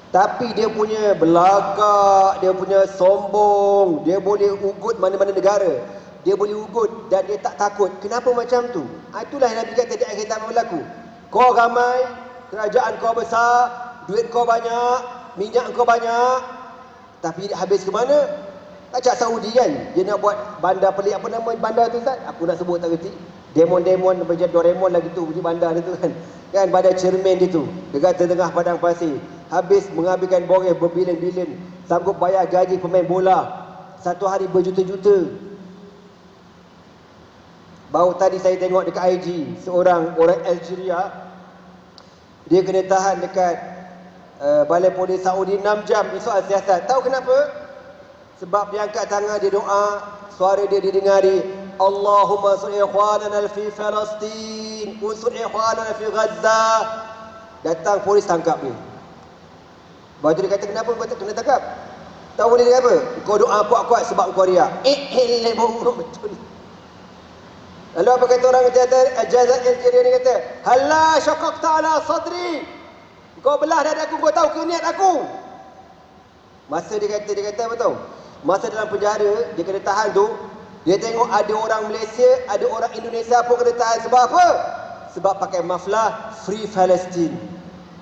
Tapi dia punya belagak, dia punya sombong, dia boleh ugut mana-mana negara. Dia boleh ugut dan dia tak takut. Kenapa macam tu? Itulah yang Nabi kata di akhir zaman berlaku. Kau ramai, kerajaan kau besar, duit kau banyak, minyak kau banyak, tapi habis ke mana? Macam Saudi kan, dia nak buat bandar pelik. Apa nama bandar tu Ustaz? Aku nak sebut tak kerti. Demon-demon macam Doraemon lagi tu, punya bandar dia tu kan. Kan bandar cermin dia tu, dekat tengah padang pasir. Habis menghabiskan boreh berbilion-bilion, sanggup bayar gaji pemain bola satu hari berjuta-juta. Baru tadi saya tengok dekat IG, seorang orang Algeria, dia kena tahan dekat balai polis Saudi 6 jam soal siasat. Tahu kenapa? Sebab dia angkat tangan, dia doa, suara dia didengari. Allahumma sur ikhwanana fi Palestin, unsur ikhwanana fi Gaza. Datang polis tangkap dia. Lepas tu dia kata, kenapa kau kena tangkap? Tahu boleh dia apa? Kau doa kuat-kuat sebab kau riak. Betul. Lalu apa kata orang Aljazair Algeria ni kata, halla syaqaqta ala sadri. Kau belah dadaku, kau tahu ke niat aku. Masa dia kata apa tahu? Masa dalam penjara, dia kena tahan tu, dia tengok ada orang Malaysia, ada orang Indonesia pun kena tahan. Sebab apa? Sebab pakai maflah Free Palestine.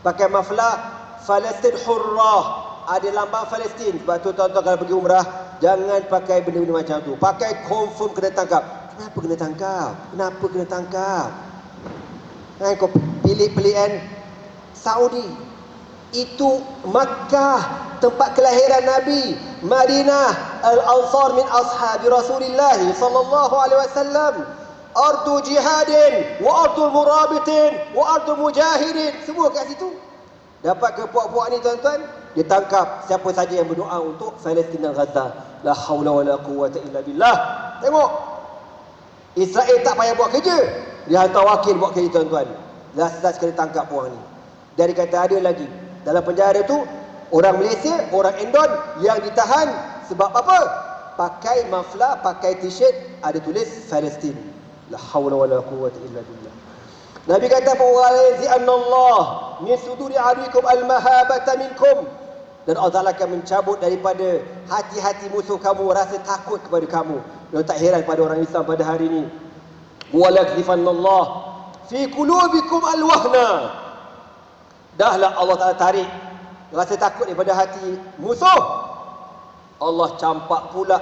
Pakai maflah Palestin Hurrah. Ada lambang Palestin. Sebab tu tuan-tuan kalau pergi umrah, jangan pakai benda-benda macam tu. Pakai confirm kena tangkap. Kenapa kena tangkap? Kenapa kena tangkap? Kau pilih-pilihan Saudi. Itu Makkah, tempat kelahiran Nabi. Madinah, al-ansar min ashabi Rasulillah sallallahu alaihi wasallam ardu jihadin wa ardu murabitin wa ardu mujahidin, semua kat situ. Dapat ke puak-puak ni tuan-tuan, dia tangkap siapa saja yang berdoa untuk Palestin dan Gaza. La haula wala quwwata illa billah. Tengok, Israel tak payah buat kerja, dia hantar wakil buat kerja tuan-tuan. Last kena tangkap orang ni. Dari kata ada lagi dalam penjara tu orang Malaysia, orang Indon yang ditahan sebab apa? Pakai maflar, pakai t-shirt ada tulis Palestin. La haula wala quwwata illa billah. Nabi kata, "Wa'azi'annallah min suduri aduikum al-mahabata minkum." Dan Allah Ta'ala akan mencabut daripada hati-hati musuh kamu rasa takut kepada kamu. Dan tak heran pada orang Islam pada hari ini. "Walakzifannallah fi qulubikum al-wahna." Dahlah Allah Ta'ala tarik rasa takut daripada hati musuh. Allah campak pula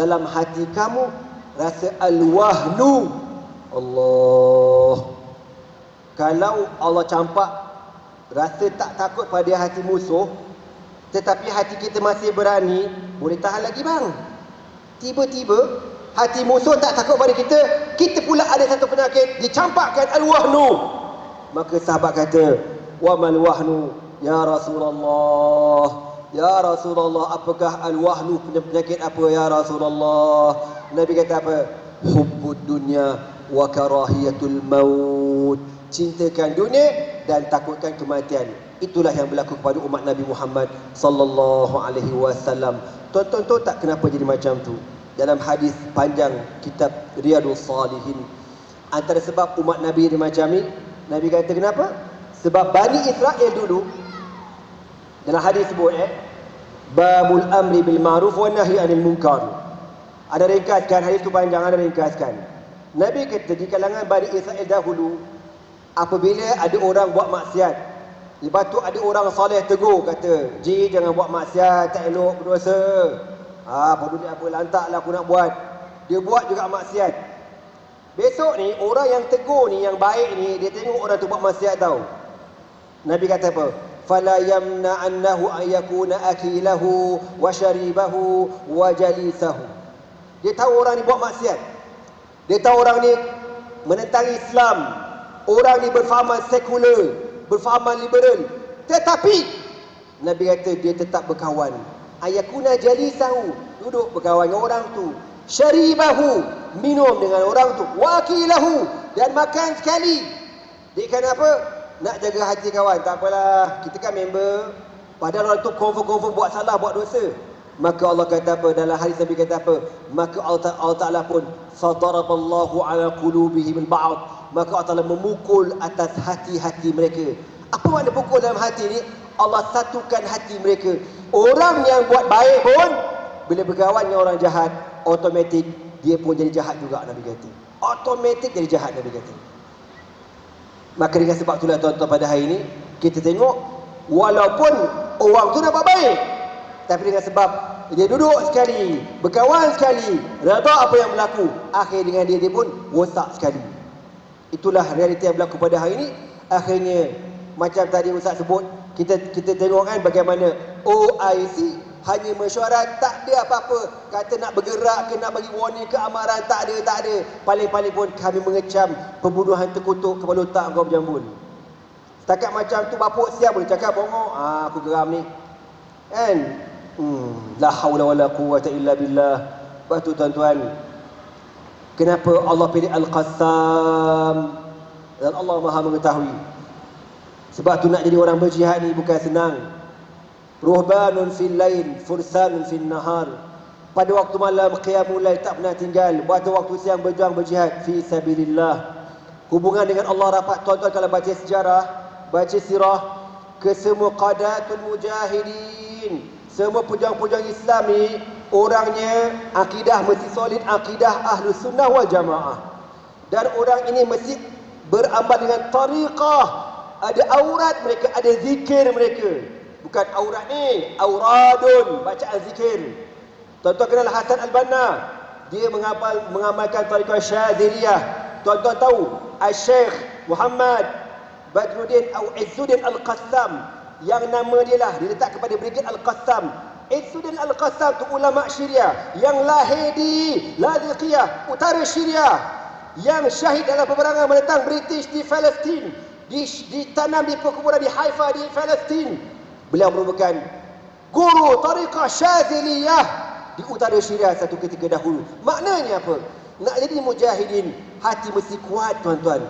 dalam hati kamu rasa al-wahnu. Allah. Kalau Allah campak rasa tak takut pada hati musuh, tetapi hati kita masih berani, boleh tahan lagi bang. Tiba-tiba hati musuh tak takut pada kita, kita pula ada satu penyakit, dicampakkan al-wahnu. Maka sahabat kata, "Wa mal wahnu ya Rasulullah?" Ya Rasulullah, apakah al-wahnu, penyakit apa ya Rasulullah? Nabi kata apa? Hubbud dunya wa karahiyatul maut. Cintakan dunia dan takutkan kematian. Itulah yang berlaku kepada umat Nabi Muhammad sallallahu alaihi wasallam. Tuan-tuan tahu tak kenapa jadi macam tu? Dalam hadis panjang kitab Riyadhus Salihin, antara sebab umat Nabi jadi macam ni, Nabi kata kenapa? Sebab Bani Israel dulu, dalam hadis sebut babul amri bil ma'ruf wa nahyi anil munkar. Ada ringkaskan, hadis tu panjang, ada ringkaskan. Nabi kata di kalangan Bani Israel dahulu, apabila ada orang buat maksiat, lepas tu ada orang soleh tegur, kata, "Ji, jangan buat maksiat, tak elok, berdosa." Peduli apa, lantaklah aku nak buat. Dia buat juga maksiat. Besok ni orang yang tegur ni, yang baik ni, dia tengok orang tu buat maksiat tau. Nabi kata apa? "Fala yamna'annahu an yakuna akilahu wa syaribahu wa jalisahu." Dia tahu orang ni buat maksiat. Dia tahu orang ni menentang Islam. Orang ni berfahaman sekular, berfahaman liberal. Tetapi Nabi kata dia tetap berkawan. Ayakuna jalisahu, duduk berkawan dengan orang tu. Syaribahu, minum dengan orang tu. Wakilahu, dan makan sekali. Dia kenapa? Nak jaga hati kawan. Tak apalah, kita kan member. Padahal orang tu confirm buat salah, buat dosa. Maka Allah kata apa? Dalam hadis Nabi kata apa? Maka Allah Ta'ala pun fadaraballahu ala qulubihim al-ba'd. Maka Allah Ta'ala memukul atas hati-hati mereka. Apa makna pukul dalam hati ni? Allah satukan hati mereka. Orang yang buat baik pun bila berkawan dengan orang jahat, automatik dia pun jadi jahat juga, Nabi kata. Automatik jadi jahat, Nabi kata. Maka dengan sebab itulah tuan-tuan, pada hari ini kita tengok walaupun orang tu nak buat baik, tapi dengan sebab dia duduk sekali, berkawan sekali, reda apa yang berlaku, akhir dengan dia pun rosak sekali. Itulah realiti yang berlaku pada hari ini. Akhirnya macam tadi Ustaz sebut, kita tengok kan bagaimana OIC hanya mesyuarat, tak ada apa-apa. Kata nak bergerak ke, nak bagi warning ke, amaran, tak ada. Paling-paling pun kami mengecam pembunuhan terkutuk kepala otak Gua Berjambun. Setakat macam tu bapuk siap boleh cakap bongok, aku geram ni kan. La haula wala quwwata illa billah. Lepas tu tuan-tuan, kenapa Allah pilih Al-Qassam? Dan Allah Maha mengetahui. Sebab tu nak jadi orang berjihad ni bukan senang. Ruhbanun fil lail, fursanun fil nahar. Pada waktu malam qiyamul lail tak pernah tinggal. Pada waktu siang berjuang berjihad fi sabilillah. Hubungan dengan Allah rapat tuan-tuan. Kalau baca sejarah, baca sirah, ke semua qadatul mujahidin, semua pejuang-pejuang Islam ni orangnya akidah mesti solid, akidah Ahlus Sunnah wal Jamaah. Dan orang ini mesti beramal dengan tariqah. Ada aurat mereka, ada zikir mereka. Bukan aurat ni, auradun, bacaan zikir. Tuan-tuan kenal Hasan Al-Banna, dia mengamalkan tariqah Syadziliyah. Tuan-tuan tahu Al-Syekh Muhammad Badruddin atau Izzuddin Al-Qassam, yang nama dia lah diletak kepada Brigade Al-Qassam. Izzuddin Al-Qassam tu ulama Syria yang lahir di Ladiqiyah, utara Syria, yang syahid dalam peperangan menentang British di Palestin, ditanam di perkuburan di Haifa di Palestin. Beliau merupakan guru tariqah Syadziliyah di utara Syria satu ketika dahulu. Maknanya apa? Nak jadi mujahidin, hati mesti kuat tuan-tuan.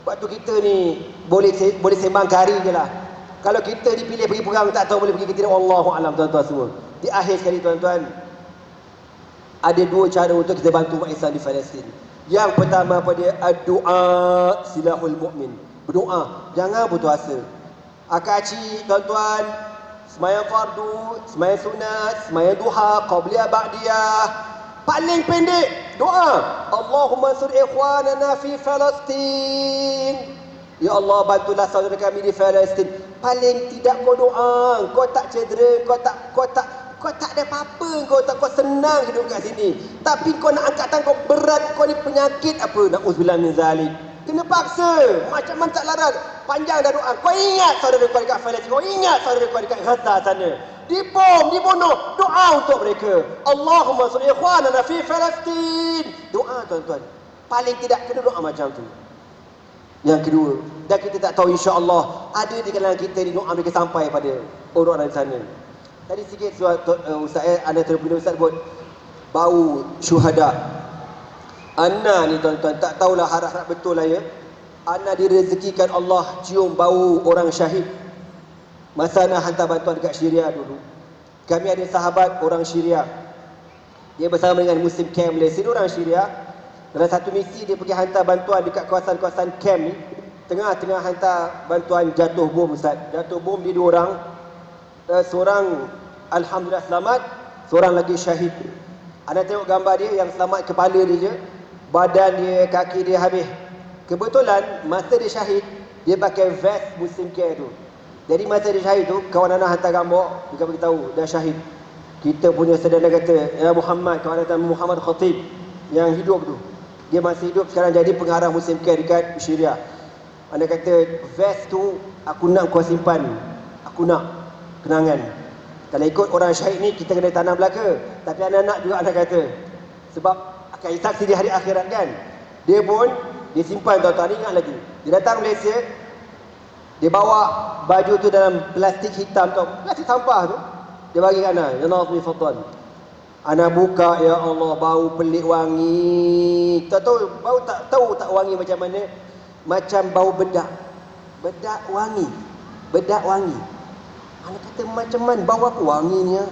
Waktu kita ni boleh sembang kari je lah. Kalau kita dipilih pergi perang tak tahu boleh pergi ke tidak, wallahu alam tuan-tuan semua. Di akhir sekali tuan-tuan, ada dua cara untuk kita bantu umat Islam di Palestin. Yang pertama pada doa, silahul mukmin. Berdoa, jangan putus asa. Akak-akcik tuan-tuan, sembahyang fardu, sembahyang sunat, sembahyang duha, qabliyah ba'diyah. Paling pendek doa, Allahumma ansur ikhwanana fi Palestin. Ya Allah, bantulah saudara kami di Palestin. Paling tidak kau doa, kau tak cedera, kau tak ada apa-apa, kau senang hidup kat sini. Tapi kau nak angkat tangan kau berat, kau ni penyakit apa? Na'udzubillah min zalik. Kena paksa, macam mana tak larat. Panjang dah doa. Kau ingat saudara kau dekat Palestin, kau ingat saudara kau dekat Gaza sana. Dibom, dibunuh. Doa untuk mereka. Allahumma salli ikhwanana fi Palestin. Doa tuan-tuan. Paling tidak kena doa macam tu. Yang kedua, dan kita tak tahu insya-Allah ada di kalangan kita ni doa mereka sampai pada orang di sana. Tadi sikit Ustaz anda terpilih Ustaz buat bau syuhada. Ana ni tuan-tuan tak tahulah harap-harap betul lah ya. Ana direzekikan Allah cium bau orang syahid. Masa nak hantar bantuan dekat Syria dulu, kami ada sahabat orang Syria. Dia bersama dengan Muslim Camp Malaysia, orang Syria. Dalam satu misi dia pergi hantar bantuan dekat kawasan-kawasan camp ni. Tengah-tengah hantar bantuan jatuh bom Ustaz. Jatuh bom dia 2 orang. Seorang alhamdulillah selamat, seorang lagi syahid. Anda tengok gambar dia, yang selamat kepala dia je, badan dia, kaki dia habis. Kebetulan masa dia syahid, dia pakai vest Muslim Care tu. Jadi masa dia syahid tu, kawan anak hantar gambar, dia beritahu dah syahid. Kita punya saudara kata, ya Muhammad, kawan anak Muhammad Khatib yang hidup tu, dia masih hidup sekarang jadi pengarah Muslim Care dekat Syria. Anda kata vest tu aku nak kau simpan, aku nak kenangan. Kalau ikut orang syahid ni kita kena tanam belaka. Tapi anak-anak juga anda kata, sebab akan saksi di hari akhirat kan. Dia pun dia simpan tuan-tuan, ingat lagi. Dia datang Malaysia, dia bawa baju tu dalam plastik hitam tu, plastik sampah tu. Dia bagi kat ana, ya Nazmi fadhal. Ana buka, ya Allah, bau pelik wangi. Tak tahu tak wangi macam mana? Macam bau bedak. Bedak wangi. Bedak wangi. Ana kata macam mana bau aku wangi ni ya?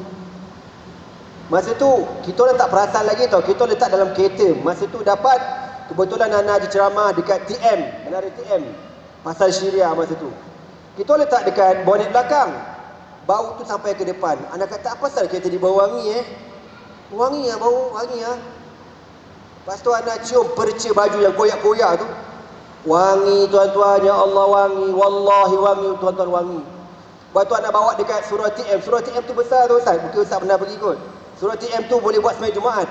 Masa tu kita orang tak perasan lagi tau. Kita letak dalam kereta. Masa tu dapat kebetulan Ana ada ceramah dekat TM, menara TM pasal Syria masa tu. Kita letak dekat bonet belakang. Bau tu sampai ke depan. Ana kata apa pasal kereta ni bau wangi Wangi ya, bau wangi ya. Lepas tu Ana cium perca baju yang koyak-koyak tu. Wangi tuan-tuan, ya Allah wangi. Wallahi wangi tuan-tuan, wangi. Lepas tu Ana bawa dekat surau TM. Surau TM tu besar tu Ustaz. Bukan Ustaz pernah pergi kot. Surau TM tu boleh buat sembahyang Jumaat.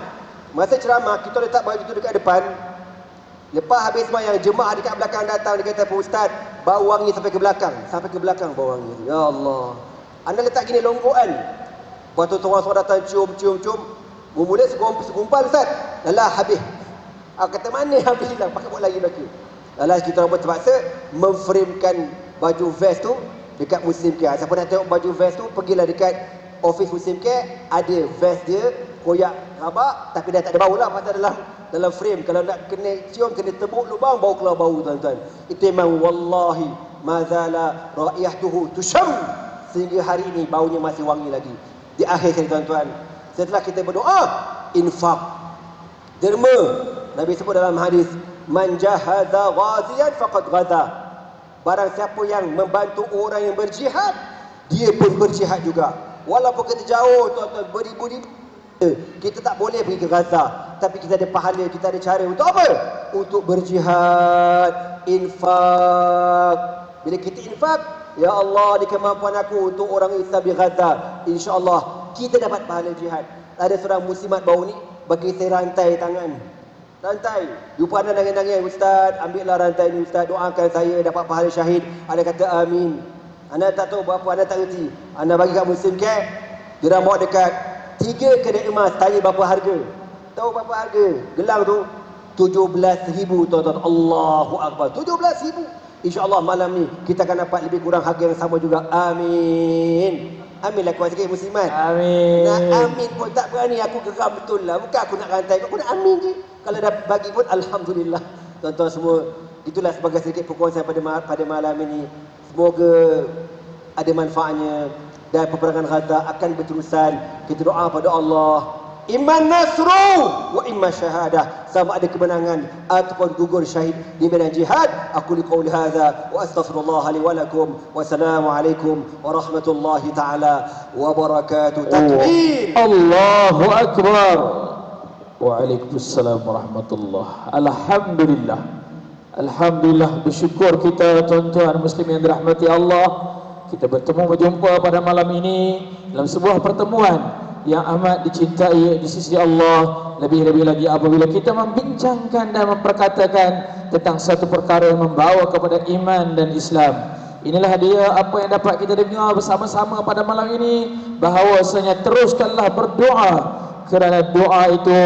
Masa ceramah kita letak baju tu dekat depan. Lepas habis sembahyang, jemaah dekat belakang datang, dia kata, "Pak Ustaz, bau wangi sampai ke belakang." Sampai ke belakang bau wangi. Ya Allah. Anda letak gini longgokan. Lepas tu orang-orang datang cium. Mula segumpal Ustaz. Alah habis. Aku kata mana habis lah, pakai buat lagi belaka. Alah kita orang pun terpaksa memframekan baju vest tu dekat Muslim Care. Siapa nak tengok baju vest tu, pergilah dekat office Muslim Care, ada vest dia koyak rabak tapi dah tak ada bau lah pasal dalam frame. Kalau nak kena cium, kena tebuk lubang, bau keluar bau tuan-tuan. Itu memang wallahi mazala raiyatuhu tusham, sehingga hari ini baunya masih wangi lagi. Di akhir sekali tuan-tuan, setelah kita berdoa, infak, derma. Nabi sebut dalam hadis, man jahaza ghaziyan faqad ghaza. Barang siapa yang membantu orang yang berjihad, dia pun berjihad juga. Walaupun kita jauh tuan-tuan, beribu-ribu, kita tak boleh pergi ke Gaza, tapi kita ada pahala, kita ada cara untuk apa? Untuk berjihad, infak. Bila kita infak, ya Allah, di kemampuan aku untuk orang Islam di Gaza, insya-Allah kita dapat pahala jihad. Ada seorang muslimat baru ni bagi saya rantai tangan. Rantai. Jumpa anda nangis-nangis, Ustaz, ambillah rantai ni Ustaz, doakan saya dapat pahala syahid. Anda kata amin. Anda tak tahu berapa, anda tak reti. Anda bagi kat Muslim Care, Diorang bawa dekat 3 kedai emas, tanya berapa harga. Tahu berapa harga? Gelang tu 17,000 tuan-tuan. Allahu Akbar. 17,000. InsyaAllah malam ni kita akan dapat lebih kurang harga yang sama juga. Amin. Amin lah kuat sikit muslimat. Amin. Nak amin pun tak berani, aku geram betul lah. Bukan aku nak rantai, aku nak amin je. Kalau dah bagi pun Alhamdulillah. Tuan-tuan semua, itulah sebagai sedikit perkongsian pada malam ini. Semoga ada manfaatnya dan peperangan Gaza akan berterusan. Kita doa pada Allah, iman nasru wa imma syahadah, sama ada kemenangan ataupun gugur syahid di medan jihad. Aku liqauli hadza wa astaghfirullah li wa lakum. Wassalamualaikum warahmatullahi taala wabarakatuh. Takbir. Allahu Akbar. Waalaikumsalam warahmatullah. Alhamdulillah. Alhamdulillah, bersyukur kita tuan-tuan muslim yang dirahmati Allah. Kita berjumpa pada malam ini dalam sebuah pertemuan yang amat dicintai di sisi Allah. Lebih-lebih lagi apabila kita membincangkan dan memperkatakan tentang satu perkara yang membawa kepada iman dan Islam. Inilah dia apa yang dapat kita dengar bersama-sama pada malam ini, bahawasanya teruskanlah berdoa, kerana doa itu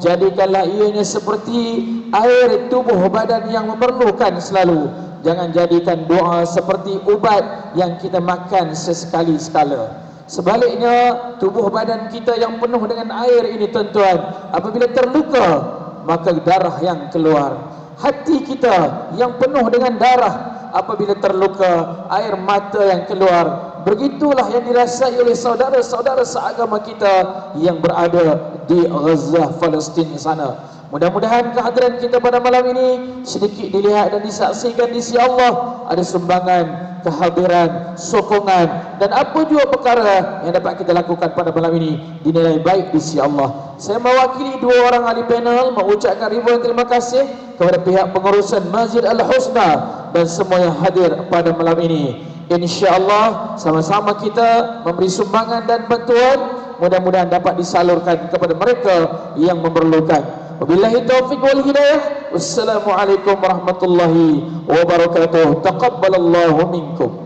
jadikanlah ianya seperti air tubuh badan yang memerlukan selalu. Jangan jadikan doa seperti ubat yang kita makan sesekali sekala. Sebaliknya, tubuh badan kita yang penuh dengan air ini tuan-tuan, apabila terluka, maka darah yang keluar. Hati kita yang penuh dengan darah, apabila terluka, air mata yang keluar. Begitulah yang dirasai oleh saudara-saudara seagama kita yang berada di Gaza, Palestin sana. Mudah-mudahan kehadiran kita pada malam ini sedikit dilihat dan disaksikan di sisi Allah. Ada sumbangan, kehadiran, sokongan dan apa juga perkara yang dapat kita lakukan pada malam ini dinilai baik di sisi Allah. Saya mewakili 2 orang ahli panel mengucapkan ribuan terima kasih kepada pihak pengurusan Masjid Al-Husna dan semua yang hadir pada malam ini. InsyaAllah sama-sama kita memberi sumbangan dan bantuan, mudah-mudahan dapat disalurkan kepada mereka yang memerlukan. Wabillahi taufiq wal hidayah. Wassalamualaikum warahmatullahi wabarakatuh. Taqabbalallahu minkum.